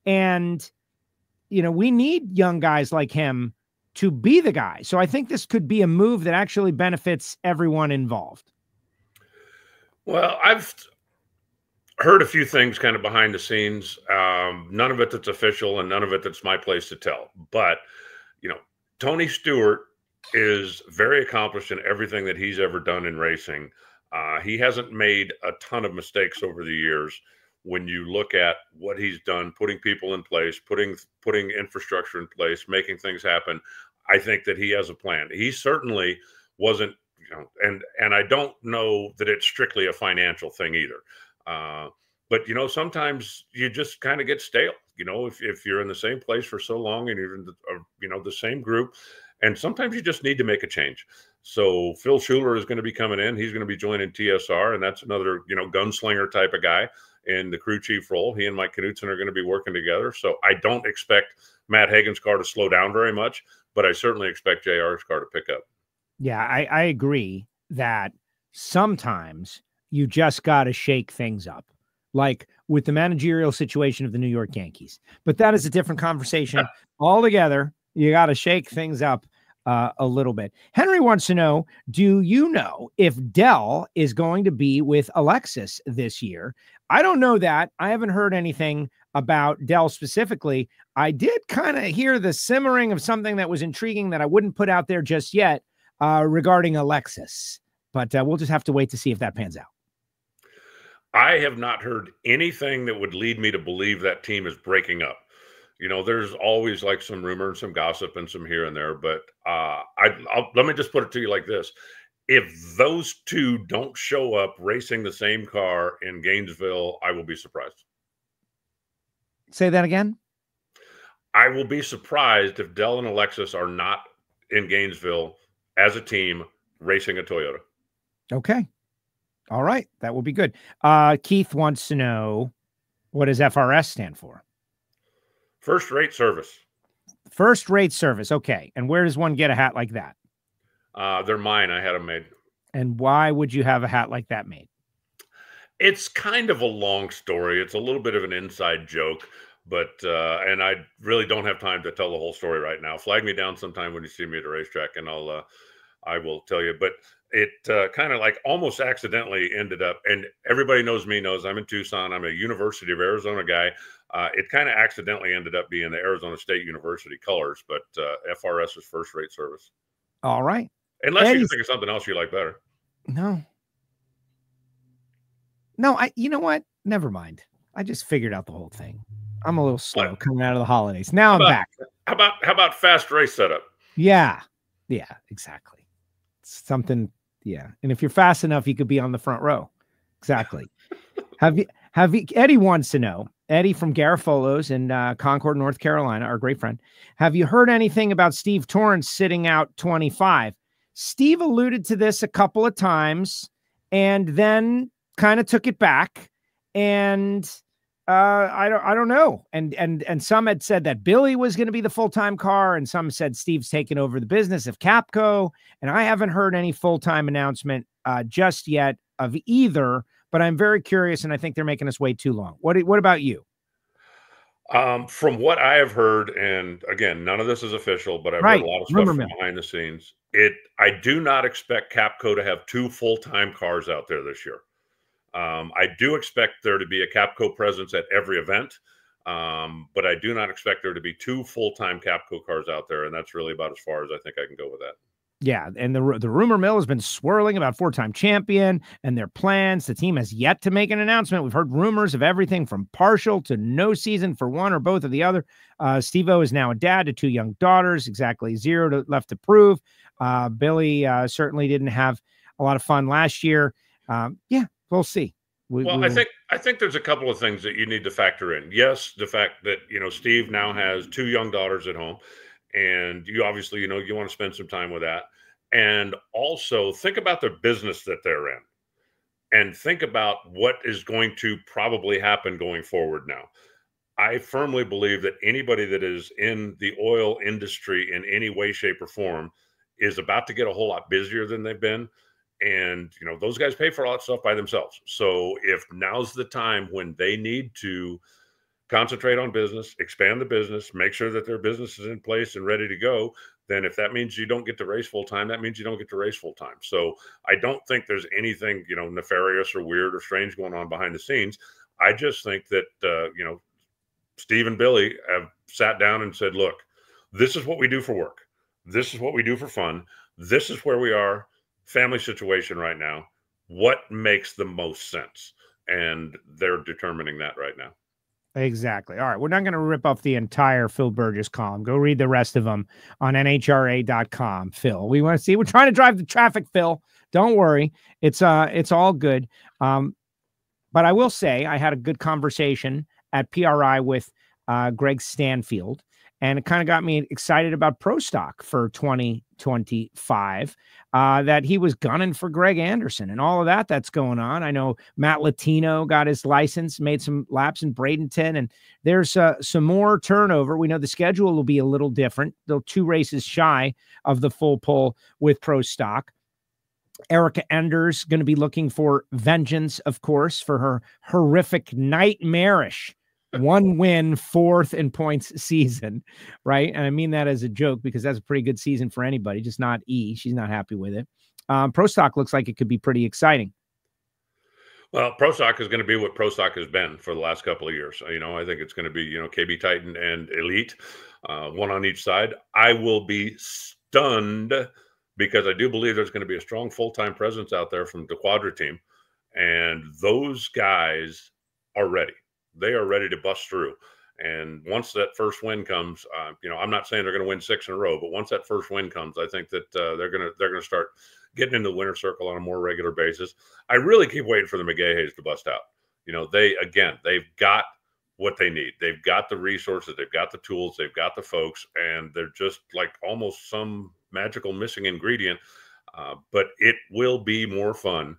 And, we need young guys like him to be the guy. So I think this could be a move that actually benefits everyone involved. Well, I've heard a few things kind of behind the scenes. None of it that's official and none of it that's my place to tell. But, Tony Stewart is very accomplished in everything that he's ever done in racing. He hasn't made a ton of mistakes over the years when you look at what he's done, putting people in place, putting infrastructure in place, making things happen. I think that he has a plan. He certainly wasn't, and I don't know that it's strictly a financial thing either. But, sometimes you just kind of get stale, if you're in the same place for so long and you're in the same group, and sometimes you just need to make a change. So Phil Schuler is going to be coming in. He's going to be joining TSR, and that's another, gunslinger type of guy in the crew chief role. He and Mike Knutson are going to be working together. So I don't expect Matt Hagan's car to slow down very much, but I certainly expect JR's car to pick up. Yeah, I agree that sometimes you just got to shake things up, like with the managerial situation of the New York Yankees. But that is a different conversation altogether. You got to shake things up a little bit. Henry wants to know, do you know if Dell is going to be with Alexis this year? I don't know that. I haven't heard anything about Dell specifically. I did kind of hear the simmering of something that was intriguing that I wouldn't put out there just yet regarding Alexis. But we'll just have to wait to see if that pans out. I have not heard anything that would lead me to believe that team is breaking up. There's always like some rumor and some gossip and some here and there, but let me just put it to you like this. If those two don't show up racing the same car in Gainesville, I will be surprised. Say that again. I will be surprised if Dell and Alexis are not in Gainesville as a team racing a Toyota. Okay. All right. That will be good. Keith wants to know, what does FRS stand for? First rate service. First rate service. Okay. And where does one get a hat like that? They're mine. I had them made. And why would you have a hat like that made? It's kind of a long story. It's a little bit of an inside joke, but and I really don't have time to tell the whole story right now. Flag me down sometime when you see me at the racetrack, and I will tell you. But it kind of like almost accidentally ended up, and everybody knows I'm in Tucson. I'm a University of Arizona guy. It kind of accidentally ended up being the Arizona State University colors, but FRS is first rate service. All right. Unless you can think of something else you like better. No, you know what? Never mind. I just figured out the whole thing. I'm a little slow coming out of the holidays. Now I'm back. How about fast race setup? Yeah, exactly. Something. Yeah. And if you're fast enough, you could be on the front row. Exactly. Have you, Eddie wants to know, Eddie from Garofalo's in Concord, North Carolina, our great friend. Have you heard anything about Steve Torrence sitting out 25? Steve alluded to this a couple of times and then kind of took it back. And I don't know. And some had said that Billy was going to be the full-time car, and some said Steve's taken over the business of Capco. And I haven't heard any full-time announcement just yet of either, but I'm very curious, and I think they're making us wait too long. What about you? From what I have heard, and again, none of this is official, but I've heard a lot of stuff from behind the scenes. I do not expect Capco to have 2 full-time cars out there this year. I do expect there to be a Capco presence at every event, but I do not expect there to be 2 full-time Capco cars out there, and that's really about as far as I think I can go with that. Yeah, and the rumor mill has been swirling about 4-time champion and their plans. The team has yet to make an announcement. We've heard rumors of everything from partial to no season for one or both of the other. Steve-O is now a dad to 2 young daughters, exactly 0 left to prove. Billy certainly didn't have a lot of fun last year. Yeah, we'll see. I think there's a couple of things that you need to factor in. Yes, the fact that, Steve now has 2 young daughters at home, and you obviously, you want to spend some time with that. And also think about the business that they're in, and think about what is going to probably happen going forward now. I firmly believe that anybody that is in the oil industry in any way, shape, or form is about to get a whole lot busier than they've been. And, those guys pay for a lot of stuff by themselves. So if now's the time when they need to concentrate on business, expand the business, make sure that their business is in place and ready to go, then if that means you don't get to race full time, that means you don't get to race full time. So I don't think there's anything, nefarious or weird or strange going on behind the scenes. I just think that, Steve and Billy have sat down and said, look, this is what we do for work. This is what we do for fun. This is where we are. Family situation right now. What makes the most sense? And they're determining that right now. Exactly. All right. We're not going to rip off the entire Phil Burgess column. Go read the rest of them on NHRA.com, Phil. We want to see. We're trying to drive the traffic, Phil. Don't worry. It's all good. But I will say I had a good conversation at PRI with Greg Stanfield, and it kind of got me excited about Pro Stock for 2025, that he was gunning for Greg Anderson and all of that's going on. I know Matt Latino got his license, made some laps in Bradenton, and there's some more turnover. We know the schedule will be a little different. They're 2 races shy of the full pull with Pro Stock. Erica Enders going to be looking for vengeance, of course, for her horrific, nightmarish 1 win, 4th in points season, right? And I mean that as a joke because that's a pretty good season for anybody, just not E. She's not happy with it. Pro Stock looks like it could be pretty exciting. Well, Pro Stock is going to be what Pro Stock has been for the last couple of years. I think it's going to be, KB Titan and Elite, one on each side. I will be stunned because I do believe there's going to be a strong full-time presence out there from the Quadra team. And those guys are ready. They are ready to bust through. And once that first win comes, I'm not saying they're going to win 6 in a row, but once that first win comes, I think that they're going to start getting into the winner's circle on a more regular basis. I really keep waiting for the McGahays to bust out. They've got what they need. They've got the resources, they've got the tools, they've got the folks, and they're just like almost some magical missing ingredient. But it will be more fun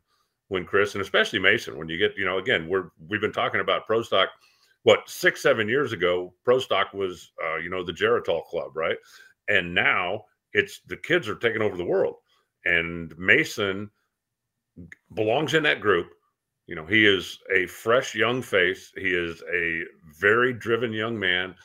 when Chris, and especially Mason, when you get, again, we've been talking about Pro Stock, 6-7 years ago, Pro Stock was, the Geritol Club, right? And now it's the kids are taking over the world. And Mason belongs in that group. He is a fresh young face. He is a very driven young man,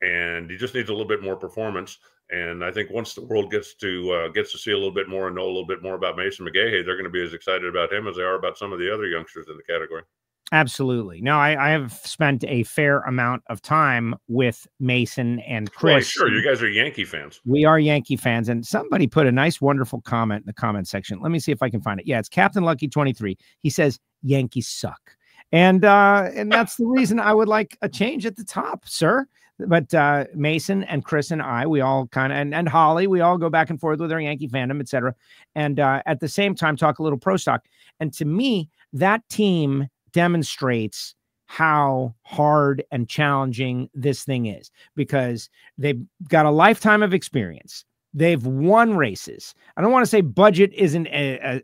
and he just needs a little bit more performance. And I think once the world gets to see a little bit more and know a little bit more about Mason McGahey, they're going to be as excited about him as they are about some of the other youngsters in the category. Absolutely. No, I have spent a fair amount of time with Mason and Chris. Well, sure, you guys are Yankee fans. We are Yankee fans, and somebody put a nice, wonderful comment in the comment section. Let me see if I can find it. Yeah, it's Captain Lucky 23. He says Yankees suck, and that's the reason I would like a change at the top, sir. But Mason and Chris and I, we all kind of, and Holly, we all go back and forth with our Yankee fandom, et cetera. And at the same time, talk a little Pro Stock. And to me, that team demonstrates how hard and challenging this thing is, because they've got a lifetime of experience. They've won races. I don't want to say budget isn't an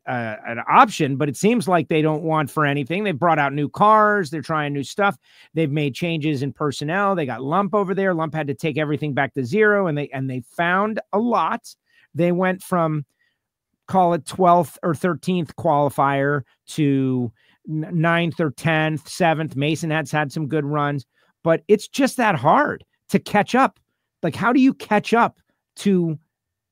option, but it seems like they don't want for anything. They've brought out new cars. They're trying new stuff. They've made changes in personnel. They got Lump over there. Lump had to take everything back to zero, and they found a lot. They went from, call it 12th or 13th qualifier to 9th or 10th, 7th. Mason has had some good runs, but it's just that hard to catch up. Like, how do you catch up to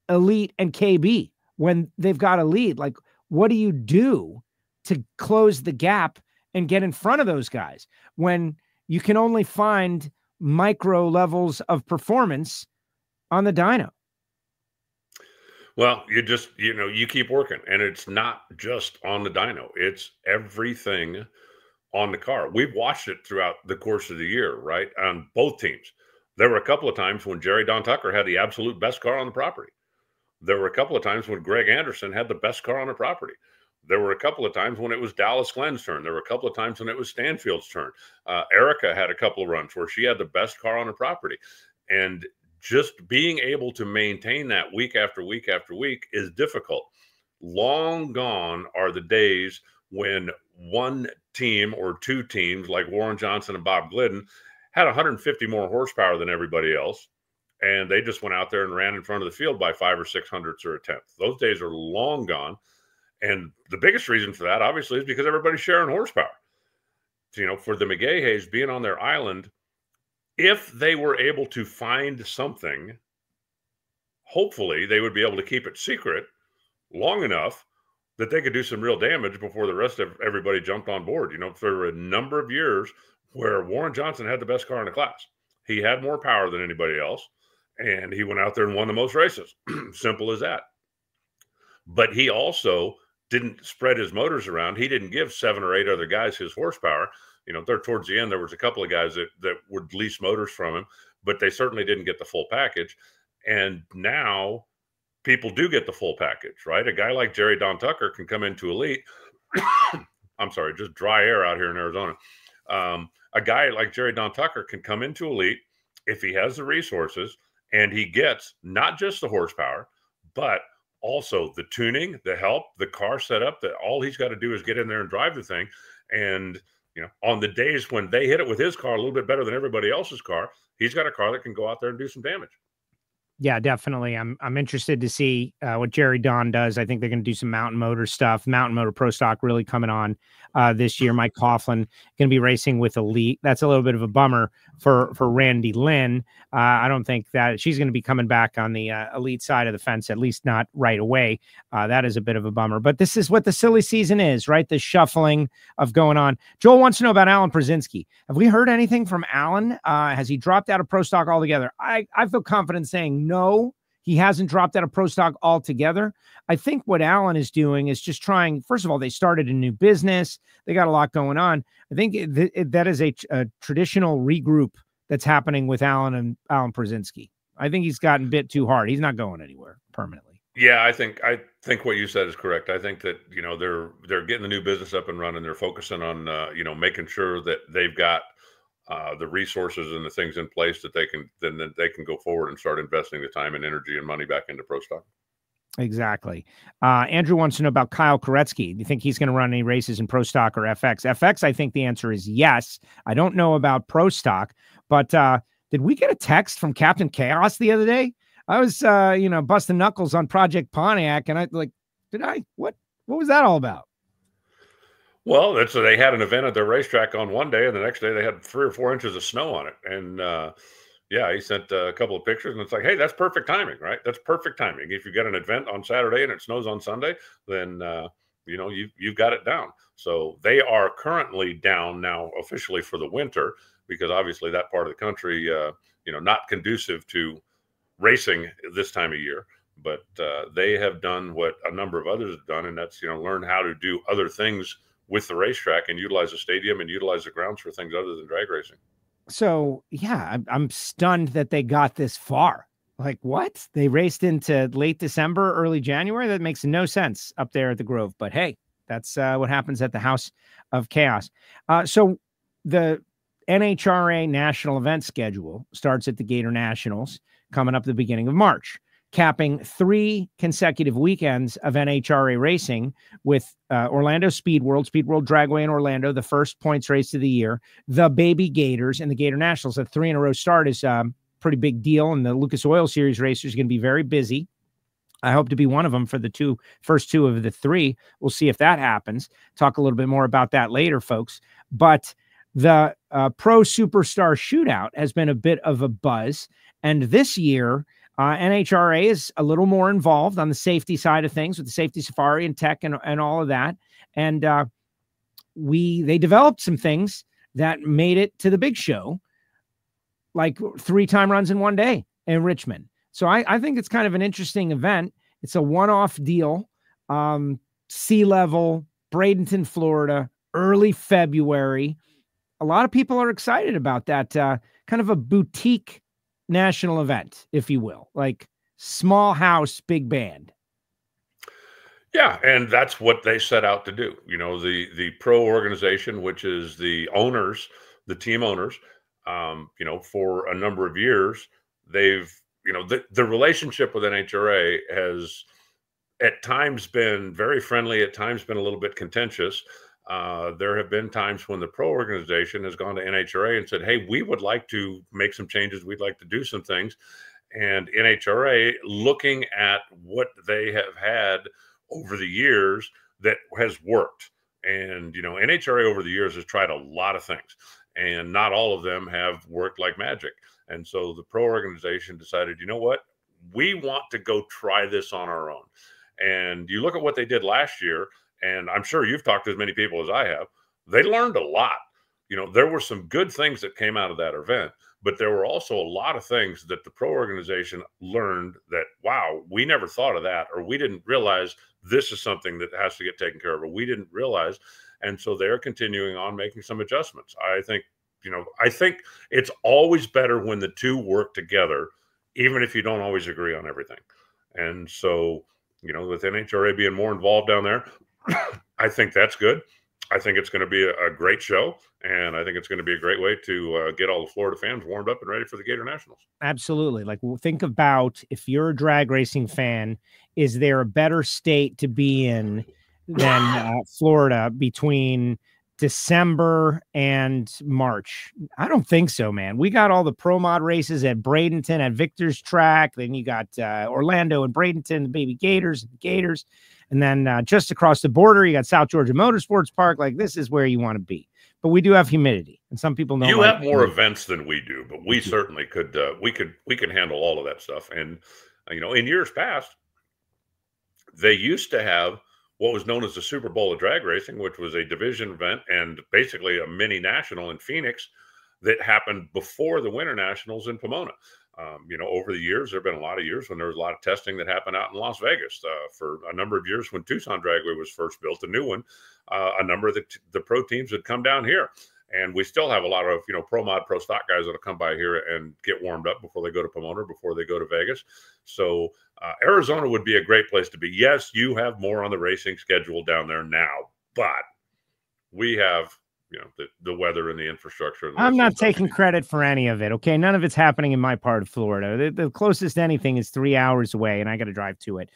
Elite and KB when they've got a lead? Like, what do you do to close the gap and get in front of those guys when you can only find micro levels of performance on the dyno? Well, you just, you keep working, and it's not just on the dyno. It's everything on the car. We've watched it throughout the course of the year, right? On both teams. There were a couple of times when Jerry Don Tucker had the absolute best car on the property. There were a couple of times when Greg Anderson had the best car on the property. There were a couple of times when it was Dallas Glenn's turn. There were a couple of times when it was Stanfield's turn. Erica had a couple of runs where she had the best car on the property. And just being able to maintain that week after week after week is difficult. Long gone are the days when one team or two teams like Warren Johnson and Bob Glidden had 150 more horsepower than everybody else. And they just went out there and ran in front of the field by 5 or 6 hundredths or a tenth. Those days are long gone. And the biggest reason for that, obviously, is because everybody's sharing horsepower. So, you know, for the McGahays being on their island, if they were able to find something, hopefully they would be able to keep it secret long enough that they could do some real damage before the rest of everybody jumped on board. You know, there were a number of years where Warren Johnson had the best car in the class. He had more power than anybody else, and he went out there and won the most races. Simple as that. But he also didn't spread his motors around. He didn't give 7 or 8 other guys his horsepower. You know, there towards the end, there was a couple of guys that would lease motors from him, but they certainly didn't get the full package. And now people do get the full package, right? A guy like Jerry Don Tucker can come into Elite. I'm sorry, just dry air out here in Arizona. A guy like Jerry Don Tucker can come into Elite if he has the resources and he gets not just the horsepower, but also the tuning, the help, the car setup, that all he's got to do is get in there and drive the thing. And, you know, on the days when they hit it with his car a little bit better than everybody else's car, he's got a car that can go out there and do some damage. Yeah, definitely. I'm interested to see what Jerry Don does. I think they're going to do some Mountain Motor stuff. Mountain Motor Pro Stock really coming on this year. Mike Coughlin going to be racing with Elite. That's a little bit of a bummer for Randy Lynn. I don't think that she's going to be coming back on the Elite side of the fence, at least not right away. That is a bit of a bummer. But this is what the silly season is, right? The shuffling of going on. Joel wants to know about ALan Przinski. Have we heard anything from ALan? Has he dropped out of Pro Stock altogether? I feel confident saying no, he hasn't dropped out of Pro Stock altogether. I think what ALan is doing is just trying, first of all, they started a new business. They got a lot going on. I think that is a traditional regroup that's happening with ALan and ALan Przinski. I think he's gotten a bit too hard. He's not going anywhere permanently. Yeah, I think what you said is correct. I think that, you know, they're getting the new business up and running. They're focusing on, you know, making sure that they've got the resources and the things in place that they can go forward and start investing the time and energy and money back into Pro Stock. Exactly. Andrew wants to know about Kyle Koretsky. Do you think he's going to run any races in Pro Stock or FX? FX, I think the answer is yes. I don't know about Pro Stock, but did we get a text from Captain Chaos the other day? I was, busting knuckles on Project Pontiac, and what was that all about? Well, they had an event at their racetrack on one day, and the next day they had 3 or 4 inches of snow on it. And yeah, he sent a couple of pictures, and it's like, hey, that's perfect timing, right? That's perfect timing. If you got an event on Saturday and it snows on Sunday, then you've got it down. So they are currently down now officially for the winter, because obviously that part of the country, not conducive to racing this time of year. But they have done what a number of others have done, and that's learn how to do other things with the racetrack and utilize the stadium and utilize the grounds for things other than drag racing. So, yeah, I'm stunned that they got this far. Like, what? They raced into late December, early January? That makes no sense up there at the Grove. But, hey, that's what happens at the House of Chaos. So the NHRA national event schedule starts at the Gator Nationals coming up at the beginning of March, capping 3 consecutive weekends of NHRA racing with Orlando Speed World Dragway in Orlando, the first points race of the year, the Baby Gators, and the Gator Nationals. A 3-in-a-row start is a pretty big deal, and the Lucas Oil Series racers are going to be very busy. I hope to be one of them for the first two of the 3. We'll see if that happens. Talk a little bit more about that later, folks. But the Pro Superstar Shootout has been a bit of a buzz, and this year NHRA is a little more involved on the safety side of things with the safety safari and tech and all of that. And they developed some things that made it to the big show, like 3-time runs in one day in Richmond. So I think it's kind of an interesting event. It's a one-off deal, sea level, Bradenton, Florida, early February. A lot of people are excited about that, kind of a boutique national event, if you will, like small house, big band. Yeah, and that's what they set out to do. You know, the pro organization, which is the owners, the team owners, you know, for a number of years, they've, you know, the relationship with NHRA has at times been very friendly, at times been a little bit contentious. There have been times when the pro organization has gone to NHRA and said, hey, we would like to make some changes. We'd like to do some things. And NHRA, looking at what they have had over the years that has worked. And, you know, NHRA over the years has tried a lot of things, and not all of them have worked like magic. And so the pro organization decided, you know what, we want to go try this on our own. And you look at what they did last year, and I'm sure you've talked to as many people as I have, they learned a lot. You know, there were some good things that came out of that event, but there were also a lot of things that the pro organization learned that, wow, we never thought of that, or we didn't realize this is something that has to get taken care of, or we didn't realize. And so they're continuing on making some adjustments. I think, you know, I think it's always better when the two work together, even if you don't always agree on everything. And so, you know, with NHRA being more involved down there, I think that's good. I think it's going to be a great show, and I think it's going to be a great way to get all the Florida fans warmed up and ready for the Gator Nationals. Absolutely. Like, think about, if you're a drag racing fan, is there a better state to be in than Florida between December and March? I don't think so, man. We got all the pro mod races at Bradenton, at Victor's Track. Then you got Orlando and Bradenton, the baby Gators. And then just across the border, you got South Georgia Motorsports Park. Like, this is where you want to be. But we do have humidity, and some people know you have more events than we do, but we certainly could. We can handle all of that stuff. And you know, in years past, they used to have what was known as the Super Bowl of drag racing, which was a division event and basically a mini national in Phoenix that happened before the Winter Nationals in Pomona. You know, over the years, there have been a lot of years when there was a lot of testing that happened out in Las Vegas. For a number of years when Tucson Dragway was first built, a new one, a number of the pro teams would come down here. And we still have a lot of, you know, pro mod, pro stock guys that'll come by here and get warmed up before they go to Pomona, before they go to Vegas. So Arizona would be a great place to be. Yes, you have more on the racing schedule down there now, but we have, you know, the weather and the infrastructure. I'm not taking credit for any of it. Okay. None of it's happening in my part of Florida. The closest anything is 3 hours away, and I got to drive to it.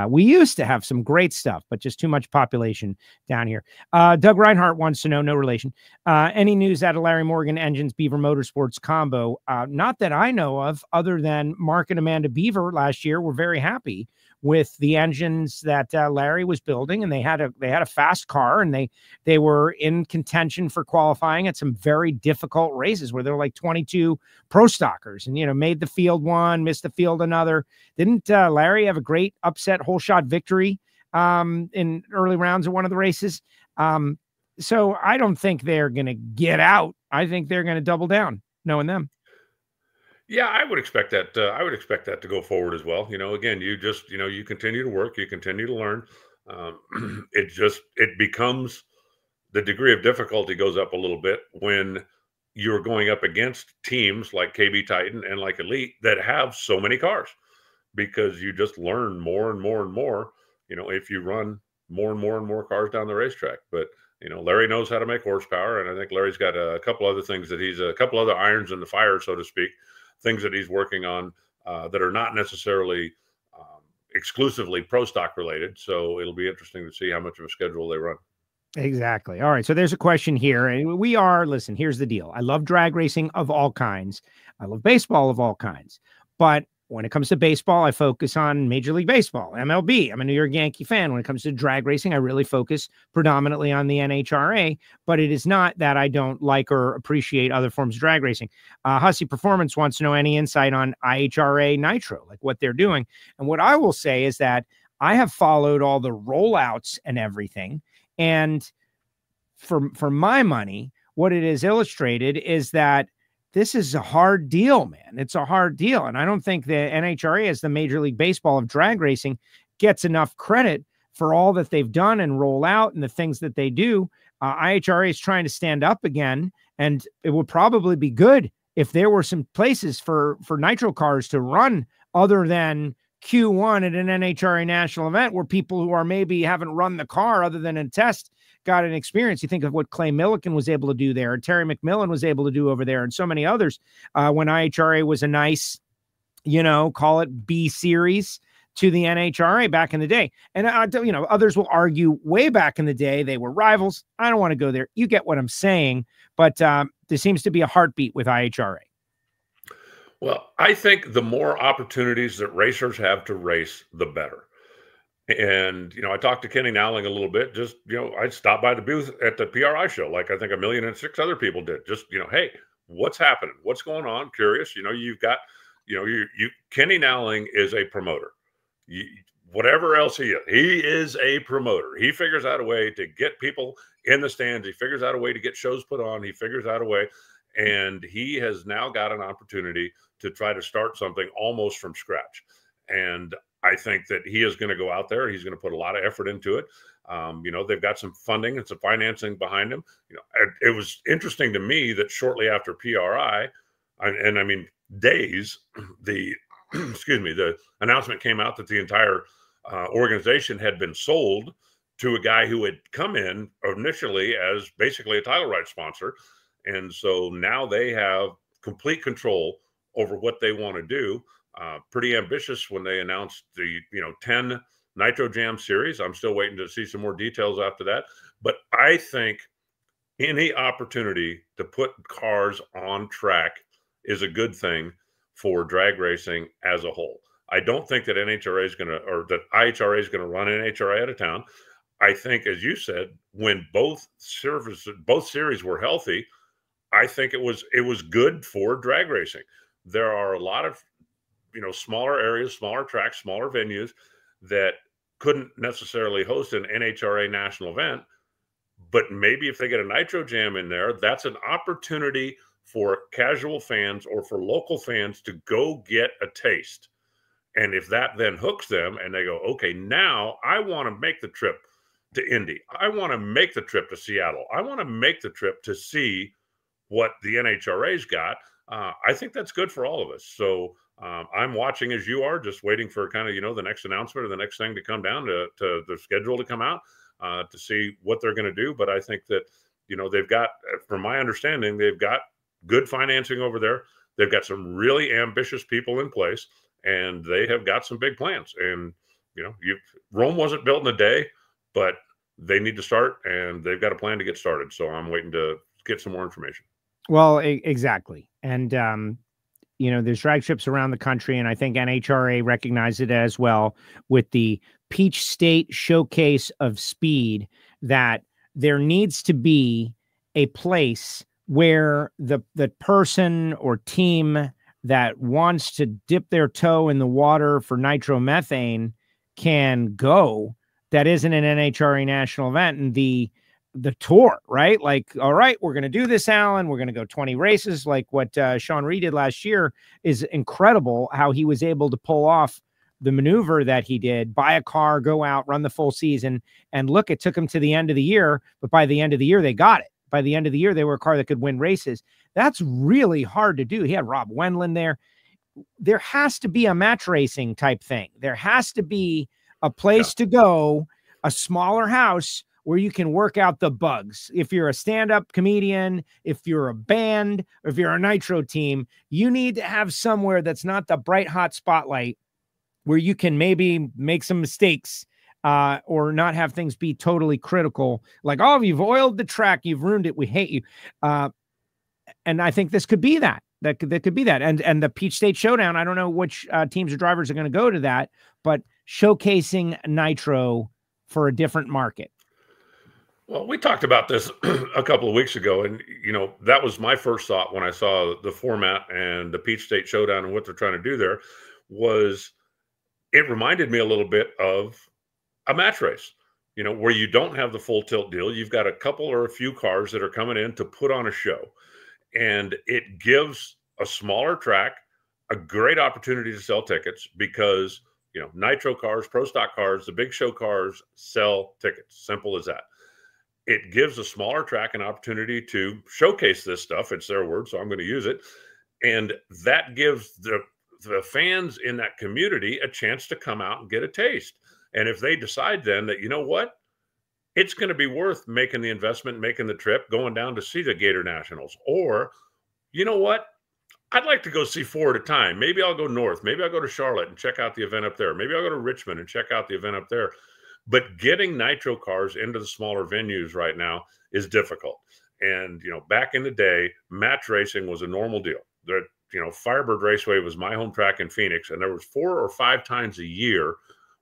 We used to have some great stuff, but just too much population down here. Doug Reinhart wants to know, no relation, any news out of Larry Morgan Engines Beaver Motorsports combo? Not that I know of, other than Mark and Amanda Beaver last year were very happy with the engines that Larry was building, and they had a fast car, and they were in contention for qualifying at some very difficult races where there were like 22 pro stockers, and, you know, made the field one, missed the field another. Didn't Larry have a great upset whole shot victory in early rounds of one of the races? So I don't think they're going to get out. I think they're going to double down, knowing them. Yeah, I would expect that. I would expect that to go forward as well. You know, again, you just, you know, you continue to work, you continue to learn. It becomes, the degree of difficulty goes up a little bit when you're going up against teams like KB Titan and like Elite that have so many cars, because you just learn more and more and more, you know, if you run more and more and more cars down the racetrack. But, you know, Larry knows how to make horsepower. And I think Larry's got a couple other things that a couple other irons in the fire, so to speak, things that he's working on that are not necessarily exclusively pro stock related. So it'll be interesting to see how much of a schedule they run. Exactly. All right. So there's a question here. And listen, here's the deal. I love drag racing of all kinds. I love baseball of all kinds. But when it comes to baseball, I focus on Major League Baseball, MLB. I'm a New York Yankee fan. When it comes to drag racing, I really focus predominantly on the NHRA, but it is not that I don't like or appreciate other forms of drag racing. Hussey Performance wants to know any insight on NHRA Nitro, like what they're doing. And what I will say is that I have followed all the rollouts and everything. And for my money, what it has illustrated is that this is a hard deal, man. It's a hard deal. And I don't think the NHRA, as the Major League Baseball of drag racing, gets enough credit for all that they've done and roll out and the things that they do. IHRA is trying to stand up again, and it would probably be good if there were some places for nitro cars to run other than Q1 at an NHRA national event where people who are maybe haven't run the car other than in test got an experience. You think of what Clay Milliken was able to do there, and Terry McMillan was able to do over there, and so many others when IHRA was a nice, call it B series to the NHRA back in the day. And, others will argue way back in the day, they were rivals. I don't want to go there. You get what I'm saying, but there seems to be a heartbeat with IHRA. Well, I think the more opportunities that racers have to race, the better. And, I talked to Kenny Nowling a little bit, just, I stopped by the booth at the PRI show, like I think 1,000,006 other people did. Just, hey, what's happening? What's going on? Curious. You've got, Kenny Nowling is a promoter. Whatever else he is a promoter. He figures out a way to get people in the stands. He figures out a way to get shows put on. He figures out a way. And he has now got an opportunity to try to start something almost from scratch. And I think that he is going to go out there. He's going to put a lot of effort into it. They've got some funding and some financing behind him. It was interesting to me that shortly after PRI, days, the the announcement came out that the entire organization had been sold to a guy who had come in initially as basically a title right sponsor. And so now they have complete control over what they want to do. Pretty ambitious when they announced the 10 Nitro Jam series. I'm still waiting to see some more details after that. But I think any opportunity to put cars on track is a good thing for drag racing as a whole. I don't think that NHRA is going to, or that IHRA is going to run NHRA out of town. I think, as you said, when both series were healthy, I think it was good for drag racing. There are a lot of, smaller areas, smaller tracks, smaller venues that couldn't necessarily host an NHRA national event. But maybe if they get a Nitro Jam in there, that's an opportunity for casual fans or for local fans to go get a taste. And if that then hooks them and they go, okay, now I want to make the trip to Indy. I want to make the trip to Seattle. I want to make the trip to see what the NHRA's got. I think that's good for all of us. So I'm watching as you are, just waiting for kind of, the next announcement or the next thing to come down to the schedule to come out to see what they're going to do. But I think that, they've got, from my understanding, they've got good financing over there. They've got some really ambitious people in place, and they have got some big plans. And, Rome wasn't built in a day, but they need to start, and they've got a plan to get started. So I'm waiting to get some more information. Well, exactly. And, there's drag strips around the country, and I think NHRA recognized it as well with the Peach State Showcase of Speed, that there needs to be a place where the person or team that wants to dip their toe in the water for nitromethane can go. That isn't an NHRA national event. And the tour, right? Like, all right, we're going to do this, Alan. We're going to go 20 races. Like what Sean Reed did last year is incredible, how he was able to pull off the maneuver that he did, buy a car, go out, run the full season. And look, it took him to the end of the year, but by the end of the year, they got it. By the end of the year, they were a car that could win races. That's really hard to do. He had Rob Wendland there. There has to be a match racing type thing. There has to be a place to go, a smaller house where you can work out the bugs. If you're a stand-up comedian, if you're a band, or if you're a Nitro team, you need to have somewhere that's not the bright, hot spotlight where you can maybe make some mistakes or not have things be totally critical. Like, oh, you've oiled the track, you've ruined it, we hate you. And I think this could be that. That could be that. And the Peach State Showdown, I don't know which teams or drivers are going to go to that, but showcasing Nitro for a different market. Well, we talked about this a couple of weeks ago, and, that was my first thought when I saw the format and the Peach State Showdown and what they're trying to do there. Was it reminded me a little bit of a match race, where you don't have the full tilt deal. You've got a couple or a few cars that are coming in to put on a show, and it gives a smaller track a great opportunity to sell tickets because, Nitro cars, pro stock cars, the big show cars sell tickets. Simple as that. It gives a smaller track an opportunity to showcase this stuff. It's their word, so I'm going to use it. And that gives the the fans in that community a chance to come out and get a taste. And if they decide then that, you know what, it's going to be worth making the investment, making the trip, going down to see the Gator Nationals, or, you know what, I'd like to go see 4 at a time. Maybe I'll go north. Maybe I'll go to Charlotte and check out the event up there. Maybe I'll go to Richmond and check out the event up there. But getting nitro cars into the smaller venues right now is difficult. And, back in the day, match racing was a normal deal. Firebird Raceway was my home track in Phoenix, and there was 4 or 5 times a year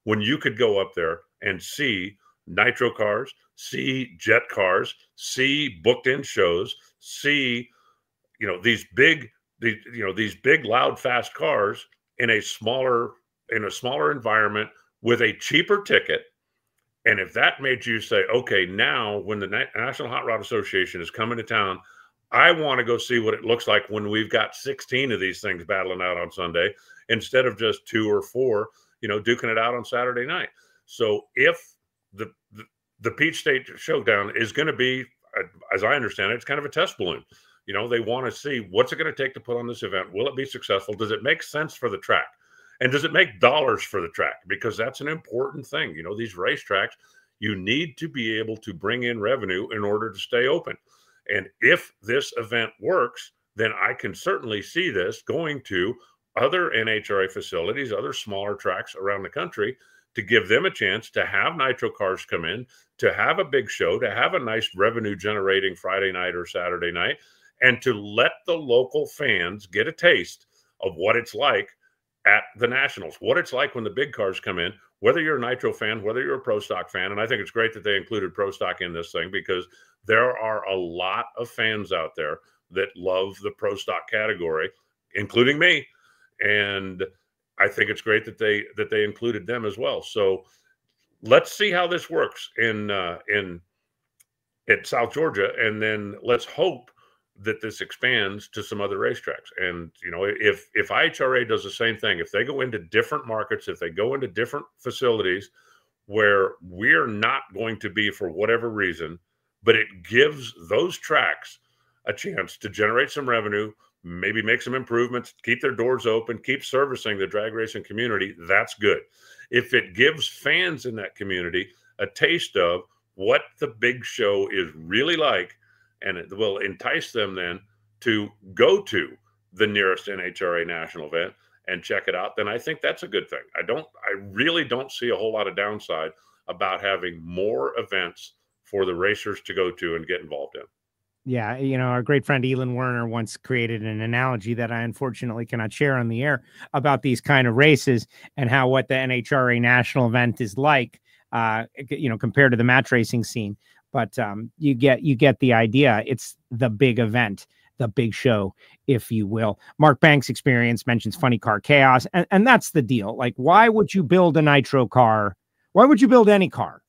when you could go up there and see nitro cars, see jet cars, see booked in shows, see, these big loud, fast cars in a smaller environment with a cheaper ticket. And if that made you say, okay, now when the National Hot Rod Association is coming to town, I want to go see what it looks like when we've got 16 of these things battling out on Sunday instead of just 2 or 4, duking it out on Saturday night. So if the Peach State Showdown is going to be, as I understand it, it's kind of a test balloon. They want to see what's it going to take to put on this event. Will it be successful? Does it make sense for the track? And does it make dollars for the track? Because that's an important thing. These racetracks, you need to be able to bring in revenue in order to stay open. And if this event works, then I can certainly see this going to other NHRA facilities, other smaller tracks around the country, to give them a chance to have nitro cars come in, to have a big show, to have a nice revenue generating Friday night or Saturday night, and to let the local fans get a taste of what it's like at the Nationals, what it's like when the big cars come in, whether you're a nitro fan, whether you're a pro stock fan. And I think it's great that they included pro stock in this thing, because there are a lot of fans out there that love the pro stock category, including me. And I think it's great that they included them as well. So let's see how this works at South Georgia, and then let's hope that this expands to some other racetracks. And, if IHRA does the same thing, if they go into different markets, if they go into different facilities where we're not going to be for whatever reason, but it gives those tracks a chance to generate some revenue, maybe make some improvements, keep their doors open, keep servicing the drag racing community, that's good. If it gives fans in that community a taste of what the big show is really like, and it will entice them then to go to the nearest NHRA national event and check it out, then I think that's a good thing. I really don't see a whole lot of downside about having more events for the racers to go to and get involved in. Yeah, our great friend ALan Werner once created an analogy that I unfortunately cannot share on the air about these kind of races and how what the NHRA national event is like, compared to the match racing scene. But you get the idea. It's the big event, the big show, if you will. Mark Banks' experience mentions funny car chaos, and that's the deal. Like, why would you build a nitro car? Why would you build any car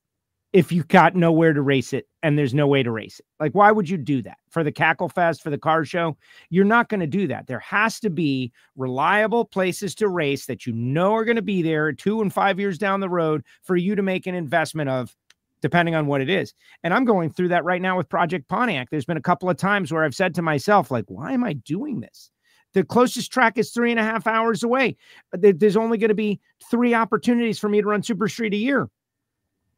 if you got nowhere to race it and there's no way to race it? Like, why would you do that? For the Cackle Fest, for the car show? You're not going to do that. There has to be reliable places to race that are going to be there 2 and 5 years down the road for you to make an investment of, depending on what it is. And I'm going through that right now with Project Pontiac. There's been a couple of times where I've said to myself, like, why am I doing this? The closest track is 3.5 hours away. There's only going to be 3 opportunities for me to run Super Street a year.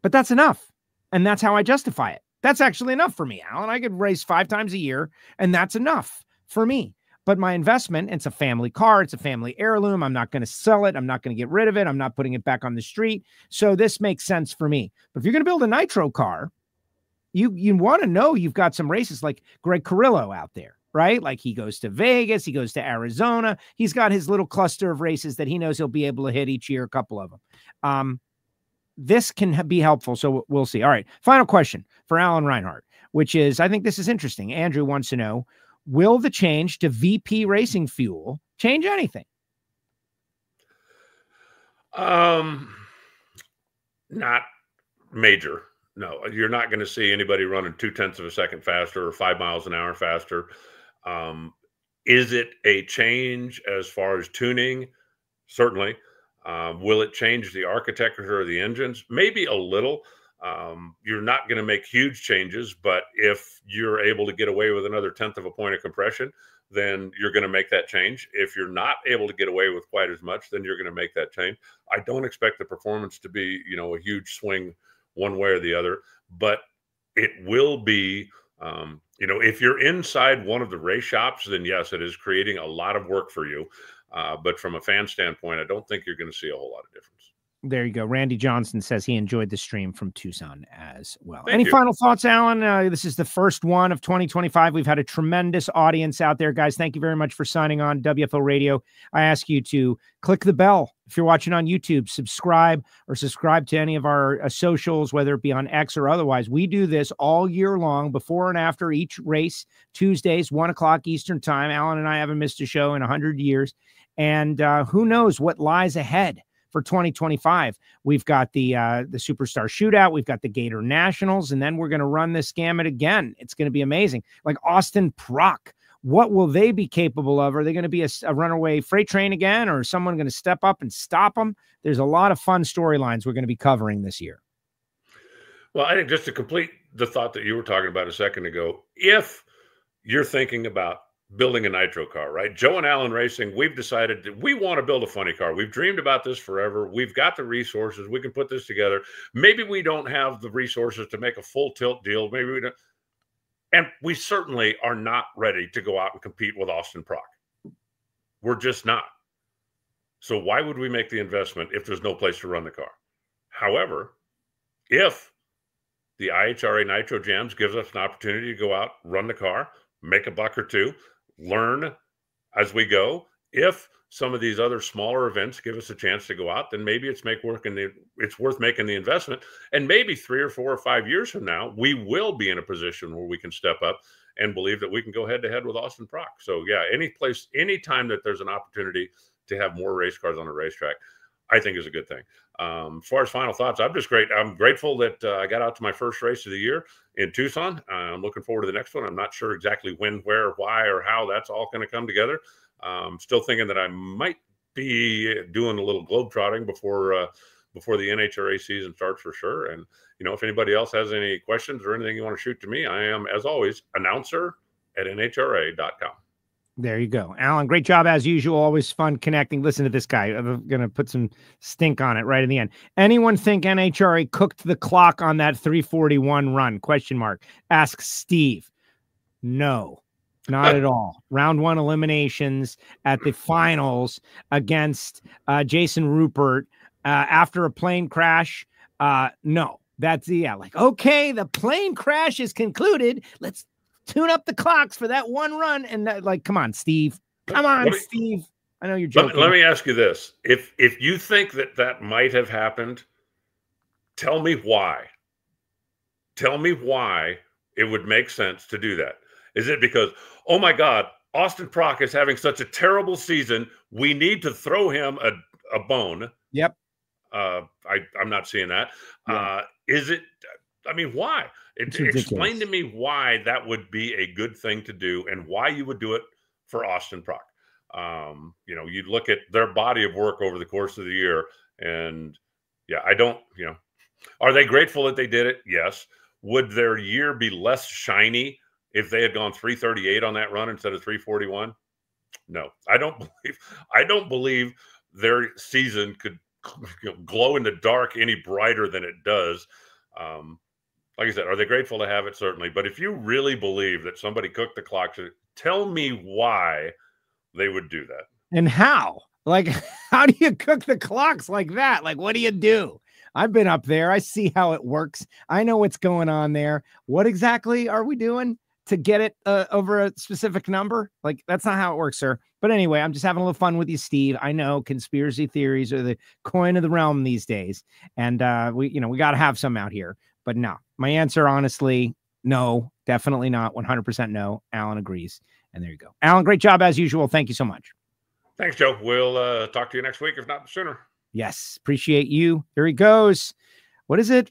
But that's enough. And that's how I justify it. That's actually enough for me, Alan. I could race 5 times a year, and that's enough for me. But my investment, it's a family car, it's a family heirloom. I'm not going to sell it. I'm not going to get rid of it. I'm not putting it back on the street. So this makes sense for me. But if you're going to build a nitro car, you want to know you've got some races like Greg Carrillo out there, right? Like, he goes to Vegas, he goes to Arizona. He's got his little cluster of races that he knows he'll be able to hit each year, a couple of them. This can be helpful. So we'll see. All right. Final question for ALan Reinhart, which is, I think this is interesting. Andrew wants to know, will the change to VP racing fuel change anything? Not major. No, you're not going to see anybody running 0.2 of a second faster or 5 miles an hour faster. Is it a change as far as tuning? Certainly. Will it change the architecture of the engines? Maybe a little. You're not going to make huge changes, but if you're able to get away with another 1/10 of a point of compression, then you're going to make that change. If you're not able to get away with quite as much, then you're going to make that change. I don't expect the performance to be, a huge swing one way or the other, but it will be, if you're inside one of the race shops, then yes, it is creating a lot of work for you. But from a fan standpoint, I don't think you're going to see a whole lot of difference. There you go. Randy Johnson says he enjoyed the stream from Tucson as well. Thank Any you. final thoughts, Alan? This is the first one of 2025. We've had a tremendous audience out there, guys. Thank you very much for signing on WFO Radio. I ask you to click the bell. If you're watching on YouTube, subscribe to any of our socials, whether it be on X or otherwise. We do this all year long, before and after each race, Tuesdays, 1 o'clock Eastern time. Alan and I haven't missed a show in 100 years. And who knows what lies ahead for 2025. We've got the Superstar Shootout. We've got the Gator Nationals. And then we're going to run this gamut again. It's going to be amazing. Like Austin Prock. What will they be capable of? Are they going to be a runaway freight train again, or is someone going to step up and stop them? There's a lot of fun storylines we're going to be covering this year. Well, I think just to complete the thought that you were talking about a second ago, if you're thinking about building a nitro car, right? Joe and ALan Racing, we've decided that we want to build a funny car. We've dreamed about this forever. We've got the resources. We can put this together. Maybe we don't have the resources to make a full tilt deal. Maybe we don't. And we certainly are not ready to go out and compete with Austin Prock. We're just not. So why would we make the investment if there's no place to run the car? However, if the IHRA Nitro Jams gives us an opportunity to go out, run the car, make a buck or two, learn as we go. If some of these other smaller events give us a chance to go out, then maybe it's worth making the investment. And maybe 3 or 4 or 5 years from now, we will be in a position where we can step up and believe that we can go head to head with Austin Prock. So yeah, anytime that there's an opportunity to have more race cars on a racetrack, I think is a good thing. As far as final thoughts, I'm grateful that I got out to my first race of the year in Tucson. I'm looking forward to the next one. I'm not sure exactly when, where, why, or how that's all going to come together. Still thinking that I might be doing a little globetrotting before the NHRA season starts for sure. And, if anybody else has any questions or anything you want to shoot to me, I am, as always, announcer@nhra.com. There you go. Alan, great job as usual. Always fun connecting. Listen to this guy. I'm going to put some stink on it right in the end. Anyone think NHRA cooked the clock on that 341 run? ? Ask Steve. No, not at all. Round 1 eliminations at the finals against Jason Rupert after a plane crash. No, that's okay. The plane crash is concluded. Let's tune up the clocks for that one run. And come on, Steve. Come on, Steve. I know you're joking. Let me ask you this. If you think that might have happened, tell me why. Tell me why it would make sense to do that. Is it because, oh my God, Austin Prock is having such a terrible season, we need to throw him a bone? Yep. I'm not seeing that. Yeah. Is it, why? Explain to me why that would be a good thing to do and why you would do it for Austin Prock. You look at their body of work over the course of the year, and are they grateful that they did it? Yes. Would their year be less shiny if they had gone 338 on that run instead of 341? No, I don't believe their season could glow in the dark any brighter than it does. Like I said, are they grateful to have it? Certainly. But if you really believe that somebody cooked the clock, tell me why they would do that. And how? How do you cook the clocks like that? What do you do? I've been up there. I see how it works. I know what's going on there. What exactly are we doing to get it over a specific number? That's not how it works, sir. But anyway, I'm just having a little fun with you, Steve. I know conspiracy theories are the coin of the realm these days. And we got to have some out here. But no, my answer, honestly, no, definitely not. 100% no. Alan agrees. And there you go. Alan, great job as usual. Thank you so much. Thanks, Joe. We'll talk to you next week, if not sooner. Yes. Appreciate you. There he goes. What is it?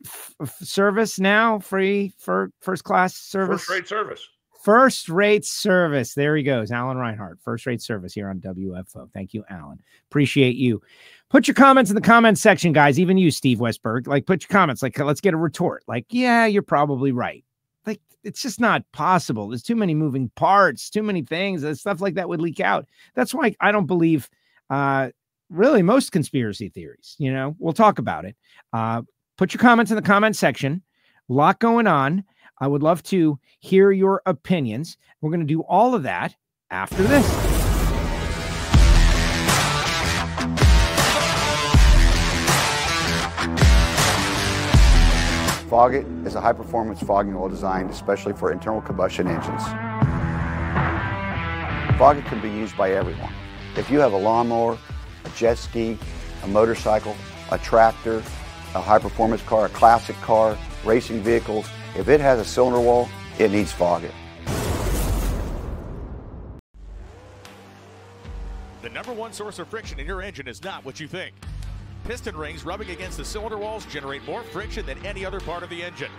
Service now? Free for first class service? First rate service. First rate service. There he goes. ALan Reinhart. First rate service here on WFO. Thank you, Alan. Appreciate you. Put your comments in the comments section, guys. Even you, Steve Westberg. Put your comments. Let's get a retort. Yeah, you're probably right. like, it's just not possible. There's too many moving parts, too many things. Stuff like that would leak out. That's why I don't believe really most conspiracy theories. You know, we'll talk about it. Put your comments in the comment section. A lot going on. I would love to hear your opinions. We're going to do all of that after this. Foggit is a high-performance fogging oil designed especially for internal combustion engines. Foggit can be used by everyone. If you have a lawnmower, a jet ski, a motorcycle, a tractor, a high-performance car, a classic car, racing vehicles, if it has a cylinder wall, it needs Foggit. The number one source of friction in your engine is not what you think. Piston rings rubbing against the cylinder walls generate more friction than any other part of the engine.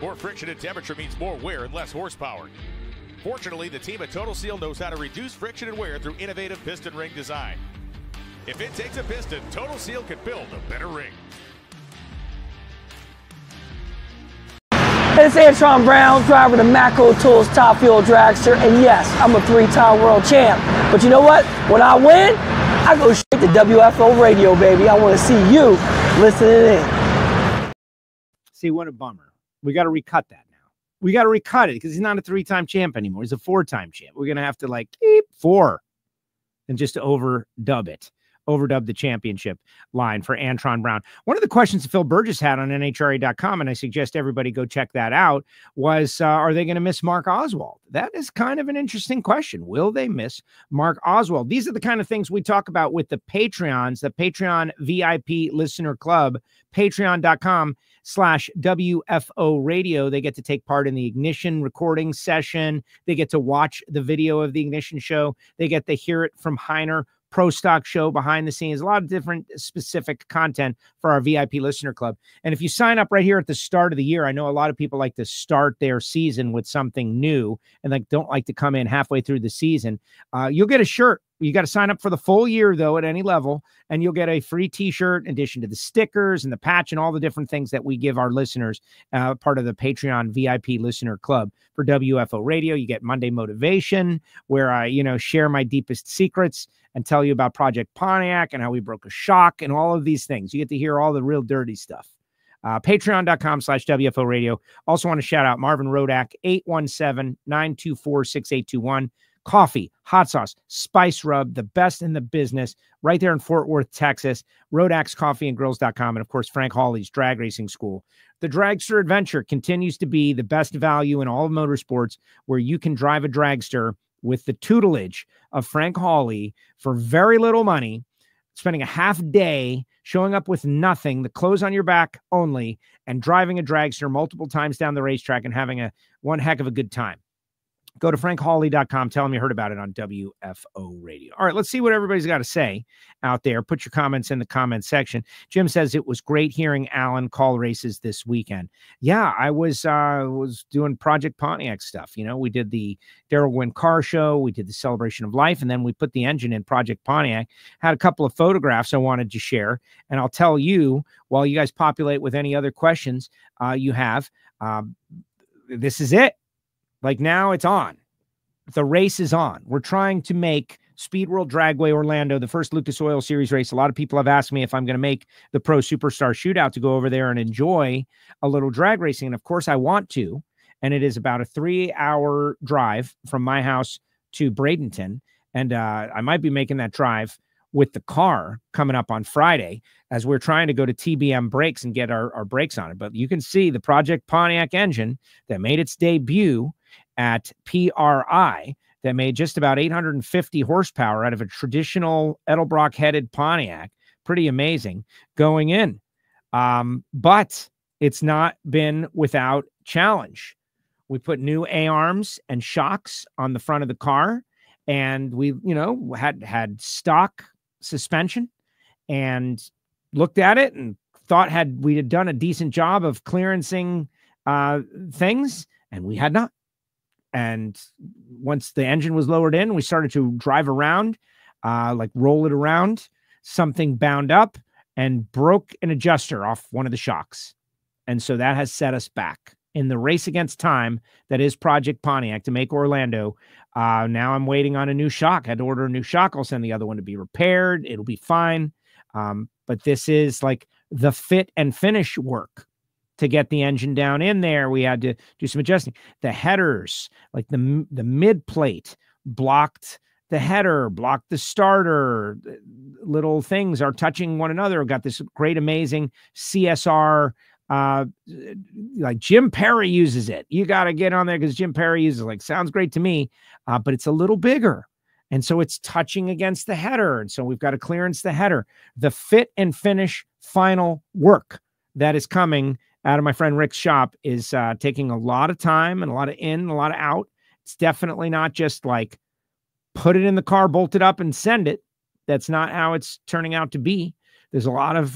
More friction and temperature means more wear and less horsepower. Fortunately, the team at Total Seal knows how to reduce friction and wear through innovative piston ring design. If it takes a piston, Total Seal can build a better ring. It's Antron Brown, driver of the Macro Tools Top Fuel Dragster, and yes, I'm a 3-time world champ. But you know what? When I win, I go straight to WFO Radio, baby. I want to see you listening in. See, what a bummer. We got to recut that now. We got to recut it because he's not a 3-time champ anymore. He's a 4-time champ. We're going to have to like keep 4 and just overdub it. Overdub the championship line for Antron Brown. One of the questions that Phil Burgess had on NHRA.com, and I suggest everybody go check that out, was, are they going to miss Mark Oswald? That is kind of an interesting question. Will they miss Mark Oswald? These are the kind of things we talk about with the Patreons, the Patreon VIP Listener Club, patreon.com/WFO Radio. They get to take part in the Ignition recording session. They get to watch the video of the Ignition show. They get to hear it from Heiner Pro Stock show behind the scenes, a lot of different specific content for our VIP listener club. And if you sign up right here at the start of the year, I know a lot of people like to start their season with something new and like don't like to come in halfway through the season. You'll get a shirt. You got to sign up for the full year, though, at any level, and you'll get a free T-shirt in addition to the stickers and the patch and all the different things that we give our listeners, part of the Patreon VIP Listener Club for WFO Radio. You get Monday Motivation, where I, share my deepest secrets and tell you about Project Pontiac and how we broke a shock and all of these things. You get to hear all the real dirty stuff. Patreon.com/WFO Radio. Also want to shout out Marvin Rodak, 817-924-6821. Coffee, hot sauce, spice rub, the best in the business right there in Fort Worth, Texas. RodaxCoffeeandGrills.com. And of course, Frank Hawley's Drag Racing School. The Dragster Adventure continues to be the best value in all of motorsports, where you can drive a dragster with the tutelage of Frank Hawley for very little money, spending a half day showing up with nothing, the clothes on your back only, and driving a dragster multiple times down the racetrack and having one heck of a good time. Go to frankhawley.com. Tell them you heard about it on WFO Radio. All right, let's see what everybody's got to say out there. Put your comments in the comment section. Jim says it was great hearing ALan call races this weekend. Yeah, I was doing Project Pontiac stuff. We did the Darrell Gwynn car show. We did the Celebration of Life, and then we put the engine in Project Pontiac. Had a couple of photographs I wanted to share, and I'll tell you while you guys populate with any other questions you have. This is it. Like now it's on. The race is on. We're trying to make Speed World Dragway Orlando the first Lucas Oil Series race. A lot of people have asked me if I'm going to make the Pro Superstar Shootout to go over there and enjoy a little drag racing. And of course I want to. And it is about a 3-hour drive from my house to Bradenton. And I might be making that drive with the car coming up on Friday as we're trying to go to TBM Brakes and get our brakes on it. But you can see the Project Pontiac engine that made its debut at PRI that made just about 850 horsepower out of a traditional Edelbrock headed Pontiac. Pretty amazing going in. But it's not been without challenge. We put new A-arms and shocks on the front of the car, and we, had stock suspension and looked at it and thought we had done a decent job of clearancing things, and we had not. And once the engine was lowered in, we started to drive around, roll it around. Something bound up and broke an adjuster off one of the shocks. And so that has set us back in the race against time that is Project Pontiac to make Orlando. Now I'm waiting on a new shock. I had to order a new shock. I'll send the other one to be repaired. It'll be fine. But this is like the fit and finish work to get the engine down in there. We had to do some adjusting. The headers, like the mid plate blocked the header, blocked the starter. Little things are touching one another. We've got this great, amazing CSR. Like Jim Perry uses it. You got to get on there because Jim Perry uses it. Like, sounds great to me, but it's a little bigger. And so it's touching against the header. And so we've got to clearance the header. The fit and finish final work that is coming out of my friend Rick's shop is taking a lot of time and a lot of in, and a lot of out. It's definitely not just like put it in the car, bolt it up and send it. That's not how it's turning out to be. There's a lot of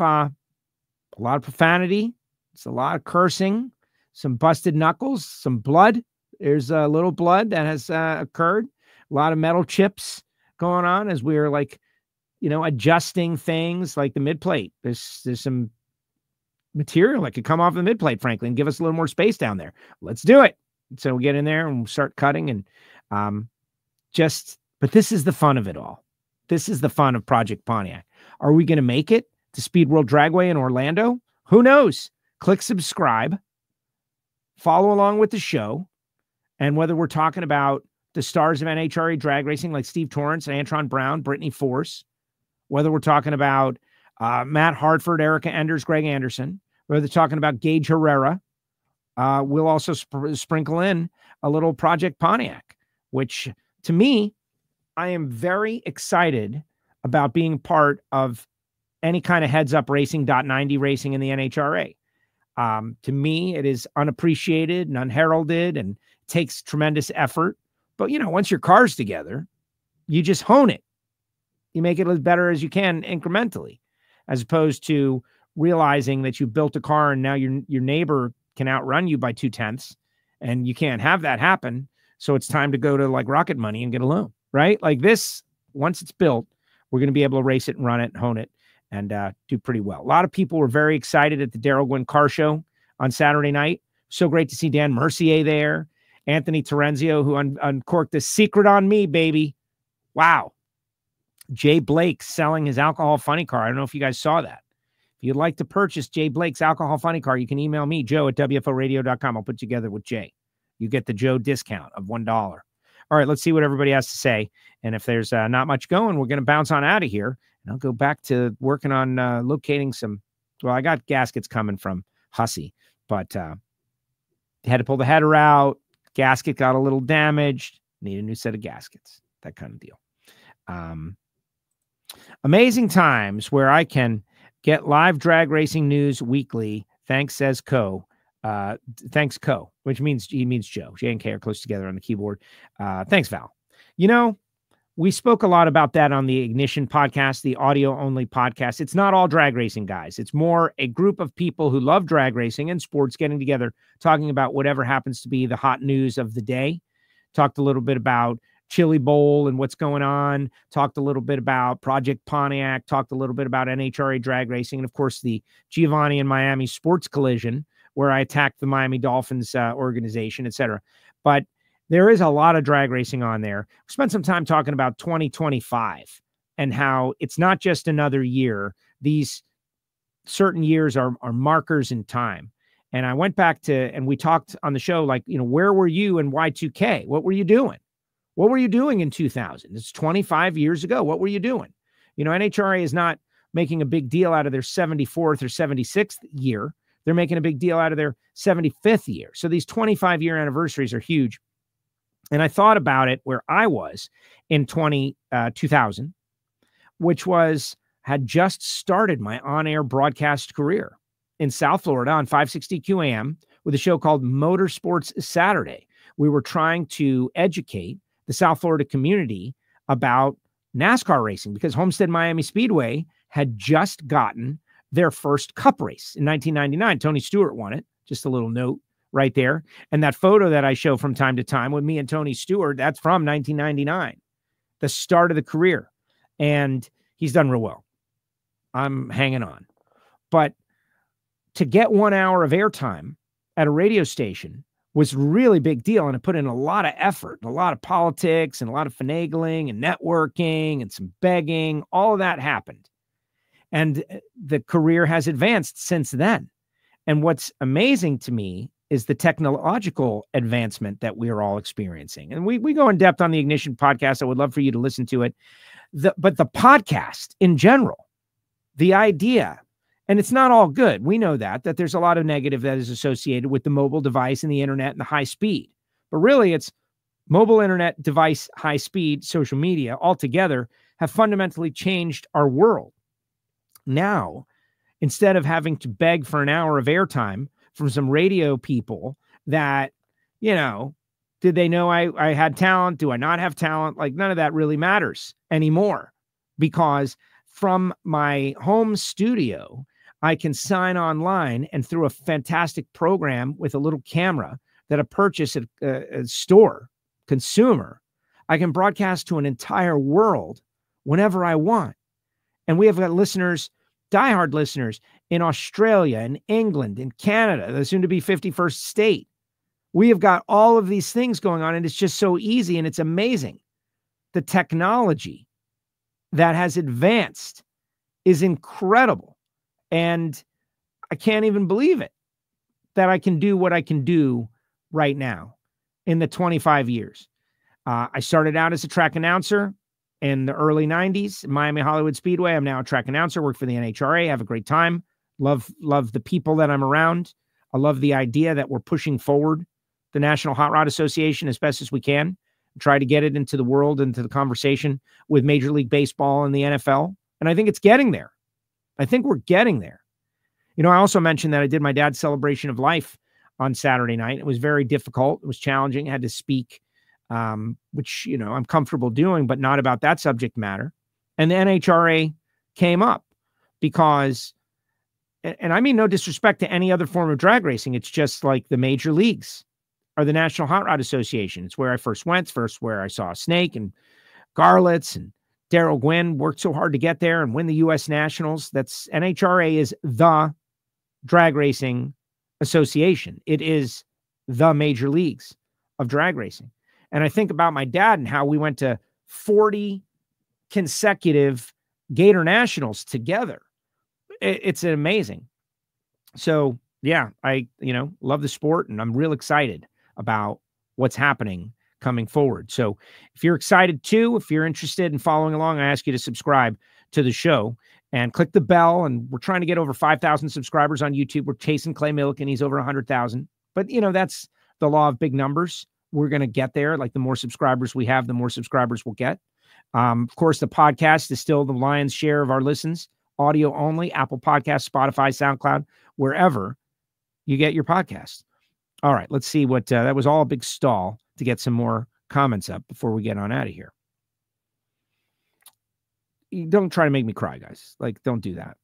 profanity. It's a lot of cursing, some busted knuckles, some blood. There's a little blood that has occurred. A lot of metal chips going on as we're like, adjusting things like the mid plate. There's some material that could come off the mid plate, frankly, and give us a little more space down there. Let's do it. So we get in there and start cutting and but this is the fun of it all. This is the fun of Project Pontiac. Are we going to make it to Speed World Dragway in Orlando? Who knows? Click subscribe, follow along with the show. And whether we're talking about the stars of NHRA drag racing like Steve Torrence, Antron Brown, Brittany Force, whether we're talking about Matt Hartford, Erica Enders, Greg Anderson, whether they're talking about Gage Herrera, we'll also sprinkle in a little Project Pontiac, which to me, I am very excited about being part of any kind of heads-up racing, .90 racing in the NHRA. To me, it is unappreciated and unheralded and takes tremendous effort. But, once your car's together, you just hone it. You make it as better as you can incrementally, as opposed to realizing that you built a car and now your neighbor can outrun you by 0.2, and you can't have that happen. So it's time to go to like Rocket Money and get a loan, right? Like this, once it's built, we're going to be able to race it and run it and hone it and do pretty well. A lot of people were very excited at the Darrell Gwynn car show on Saturday night. So great to see Dan Mercier there. Anthony Terenzio, who uncorked the secret on me, baby. Wow. Jay Blake selling his alcohol funny car. I don't know if you guys saw that. If you'd like to purchase Jay Blake's alcohol funny car, you can email me, Joe at WFOradio.com. I'll put together with Jay. You get the Joe discount of $1. All right, let's see what everybody has to say. And if there's not much going, we're going to bounce on out of here. And I'll go back to working on locating some. Well, I got gaskets coming from Hussey, but had to pull the header out. Gasket got a little damaged. Need a new set of gaskets. That kind of deal. Amazing times where I can get live drag racing news weekly. Thanks, says Co. Thanks, Co, which means he means Joe. J and K are close together on the keyboard. Thanks, Val. We spoke a lot about that on the Ignition podcast, the audio-only podcast. It's not all drag racing guys. It's more a group of people who love drag racing and sports getting together, talking about whatever happens to be the hot news of the day. Talked a little bit about Chili Bowl and what's going on. Talked a little bit about Project Pontiac. Talked a little bit about NHRA drag racing. And, of course, the Giovanni and Miami sports collision, where I attacked the Miami Dolphins organization, et cetera. But there is a lot of drag racing on there. We spent some time talking about 2025 and how it's not just another year. These certain years are markers in time. And I went back to, and we talked on the show, like, where were you in Y2K? What were you doing? What were you doing in 2000? It's 25 years ago. What were you doing? NHRA is not making a big deal out of their 74th or 76th year. They're making a big deal out of their 75th year. So these 25-year anniversaries are huge. And I thought about it where I was in 2000, which had just started my on-air broadcast career in South Florida on 560 QAM with a show called Motorsports Saturday. We were trying to educate the South Florida community about NASCAR racing because Homestead Miami Speedway had just gotten their first cup race in 1999. Tony Stewart won it. Just a little note right there. And that photo that I show from time to time with me and Tony Stewart, that's from 1999, the start of the career. And he's done real well. I'm hanging on. But to get 1 hour of airtime at a radio station was a really big deal. And it put in a lot of effort, a lot of politics and a lot of finagling and networking and some begging. All of that happened. And the career has advanced since then. And what's amazing to me is the technological advancement that we are all experiencing. And we go in depth on the Ignition podcast. I would love for you to listen to it. But the podcast in general, the idea, and it's not all good. We know that there's a lot of negative that is associated with the mobile device and the internet and the high speed. But really, it's mobile internet device, high speed, social media altogether have fundamentally changed our world. Now, instead of having to beg for an hour of airtime from some radio people that, did they know I had talent? Do I not have talent? Like, none of that really matters anymore, because from my home studio, I can sign online, and through a fantastic program with a little camera that I purchase at a store, consumer, I can broadcast to an entire world whenever I want. And we have got listeners, diehard listeners in Australia, in England, in Canada, the soon to be 51st state. We have got all of these things going on, and it's just so easy, and it's amazing. The technology that has advanced is incredible. And I can't even believe it that I can do what I can do right now in the 25 years. I started out as a track announcer in the early 90s, Miami Hollywood Speedway. I'm now a track announcer, work for the NHRA, have a great time. Love the people that I'm around. I love the idea that we're pushing forward the National Hot Rod Association as best as we can. Try to get it into the world, into the conversation with Major League Baseball and the NFL. And I think it's getting there. I think we're getting there. I also mentioned that I did my dad's celebration of life on Saturday night. It was very difficult. It was challenging. I had to speak, which, I'm comfortable doing, but not about that subject matter. And the NHRA came up because, and I mean no disrespect to any other form of drag racing. It's just like the major leagues or the National Hot Rod Association. It's where I first went, where I saw Snake and Garlitz and Darrell Gwynn worked so hard to get there and win the U.S. Nationals. That's NHRA is the drag racing association. It is the major leagues of drag racing. And I think about my dad and how we went to 40 consecutive Gator Nationals together. It's amazing. So yeah, I, love the sport, and I'm real excited about what's happening coming forward. So if you're excited too, if you're interested in following along, I ask you to subscribe to the show and click the bell. And we're trying to get over 5,000 subscribers on YouTube. We're chasing Clay Milliken. He's over 100,000. But, that's the law of big numbers. We're going to get there. Like, the more subscribers we have, the more subscribers we'll get. Of course, the podcast is still the lion's share of our listens. Audio only, Apple Podcasts, Spotify, SoundCloud, wherever you get your podcast. All right, let's see what that was all a big stall to get some more comments up before we get on out of here. Don't try to make me cry, guys. Like, don't do that.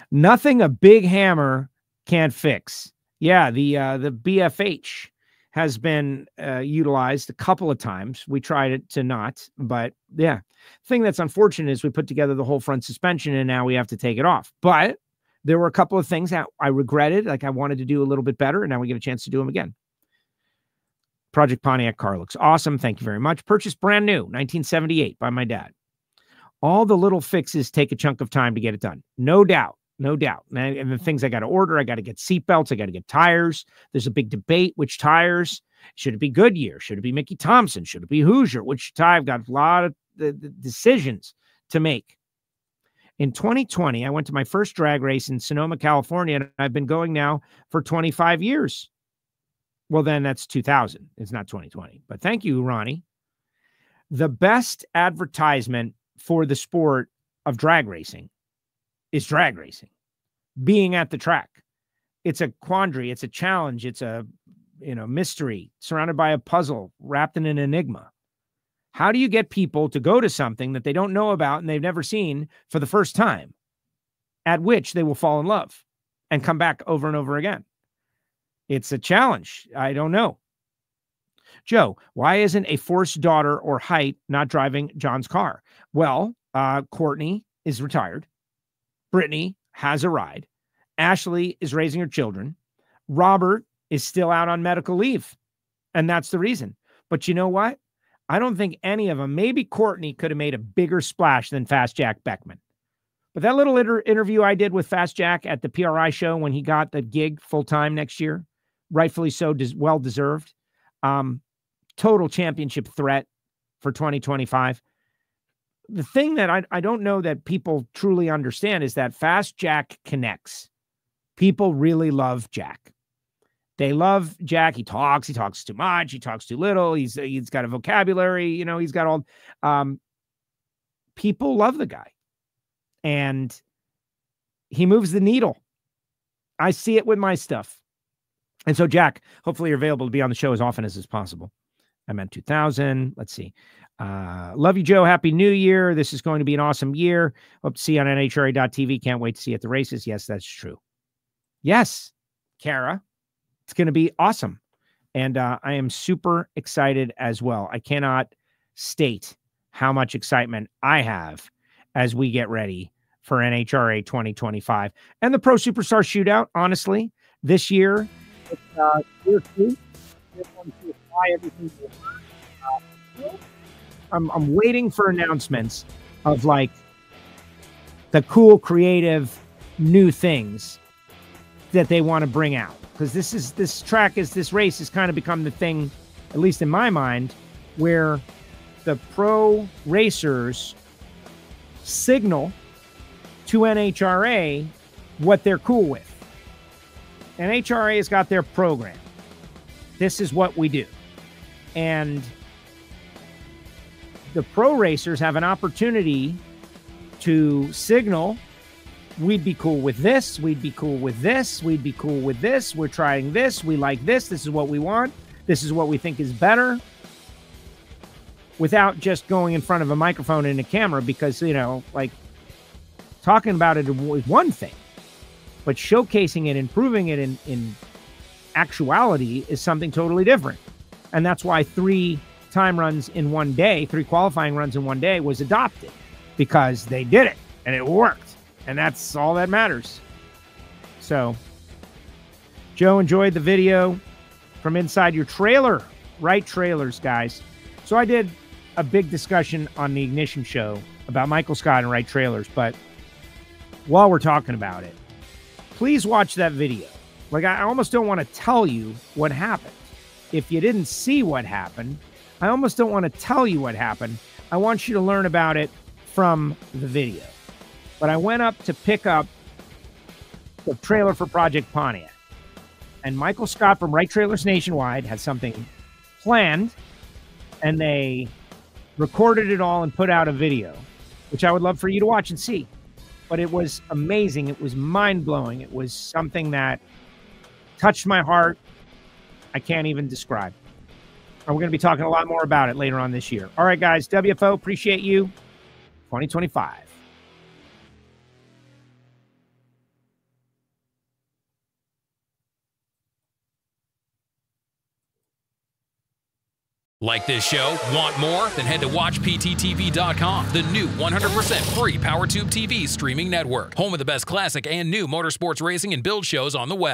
Nothing a big hammer can't fix. Yeah, the BFH has been utilized a couple of times. We tried it to not, but yeah. Thing that's unfortunate is we put together the whole front suspension and now we have to take it off. But there were a couple of things that I regretted, like I wanted to do a little bit better, and now we get a chance to do them again. Project Pontiac car looks awesome. Thank you very much. Purchased brand new, 1978 by my dad. All the little fixes take a chunk of time to get it done. No doubt. No doubt. And the things I got to order, I got to get seatbelts. I got to get tires. There's a big debate. Which tires? Should it be Goodyear? Should it be Mickey Thompson? Should it be Hoosier? Which tire? I've got a lot of the decisions to make. In 2020, I went to my first drag race in Sonoma, California, and I've been going now for 25 years. Well, then that's 2000. It's not 2020. But thank you, Ronnie. The best advertisement for the sport of drag racing is drag racing. Being at the track. It's a quandary. It's a challenge. It's a mystery surrounded by a puzzle wrapped in an enigma. How do you get people to go to something that they don't know about and they've never seen for the first time, at which they will fall in love and come back over and over again? It's a challenge. I don't know. Joe, why isn't a forced daughter or Height not driving John's car? Well, Courtney is retired. Brittany has a ride. Ashley is raising her children. Robert is still out on medical leave. And that's the reason. But you know what? I don't think any of them, maybe Courtney could have made a bigger splash than Fast Jack Beckman. But that little interview I did with Fast Jack at the PRI show when he got the gig full-time next year, rightfully so, well-deserved, total championship threat for 2025. The thing that I don't know that people truly understand is that Fast Jack connects. People really love Jack. They love Jack. He talks too much. He talks too little. He's got a vocabulary, you know, he's got all, people love the guy and he moves the needle. I see it with my stuff. And so Jack, hopefully you're available to be on the show as often as is possible. I meant 2000. Let's see. Love you, Joe. Happy New Year. This is going to be an awesome year. Hope to see you on NHRA.tv. Can't wait to see you at the races. Yes, that's true. Yes, Kara. It's going to be awesome. And I am super excited as well. I cannot state how much excitement I have as we get ready for NHRA 2025. And the Pro Superstar Shootout, honestly, this year, it's year 2. I'm waiting for announcements of like the cool, creative, new things that they want to bring out. Because this race has kind of become the thing, at least in my mind, where the pro racers signal to NHRA what they're cool with. NHRA has got their program. This is what we do. And the pro racers have an opportunity to signal, we'd be cool with this. We'd be cool with this. We'd be cool with this. We're trying this. We like this. This is what we want. This is what we think is better. Without just going in front of a microphone and a camera, because, you know, like talking about it is one thing, but showcasing it and proving it in actuality is something totally different. And that's why 3 time runs in one day, 3 qualifying runs in one day was adopted, because they did it and it worked. And that's all that matters. So, Joe enjoyed the video from inside your trailer. Right trailers, guys. So I did a big discussion on the Ignition show about Michael Scott and Right trailers. But while we're talking about it, please watch that video. Like, I almost don't want to tell you what happened. If you didn't see what happened, I almost don't want to tell you what happened. I want you to learn about it from the video. But I went up to pick up the trailer for Project Pontiac. And Michael Scott from Right Trailers Nationwide had something planned, and they recorded it all and put out a video, which I would love for you to watch and see. But it was amazing. It was mind-blowing. It was something that touched my heart. I can't even describe. And we're going to be talking a lot more about it later on this year. All right, guys, WFO, appreciate you. 2025. Like this show? Want more? Then head to WatchPTTV.com, the new 100% free PowerTube TV streaming network. Home of the best classic and new motorsports racing and build shows on the web.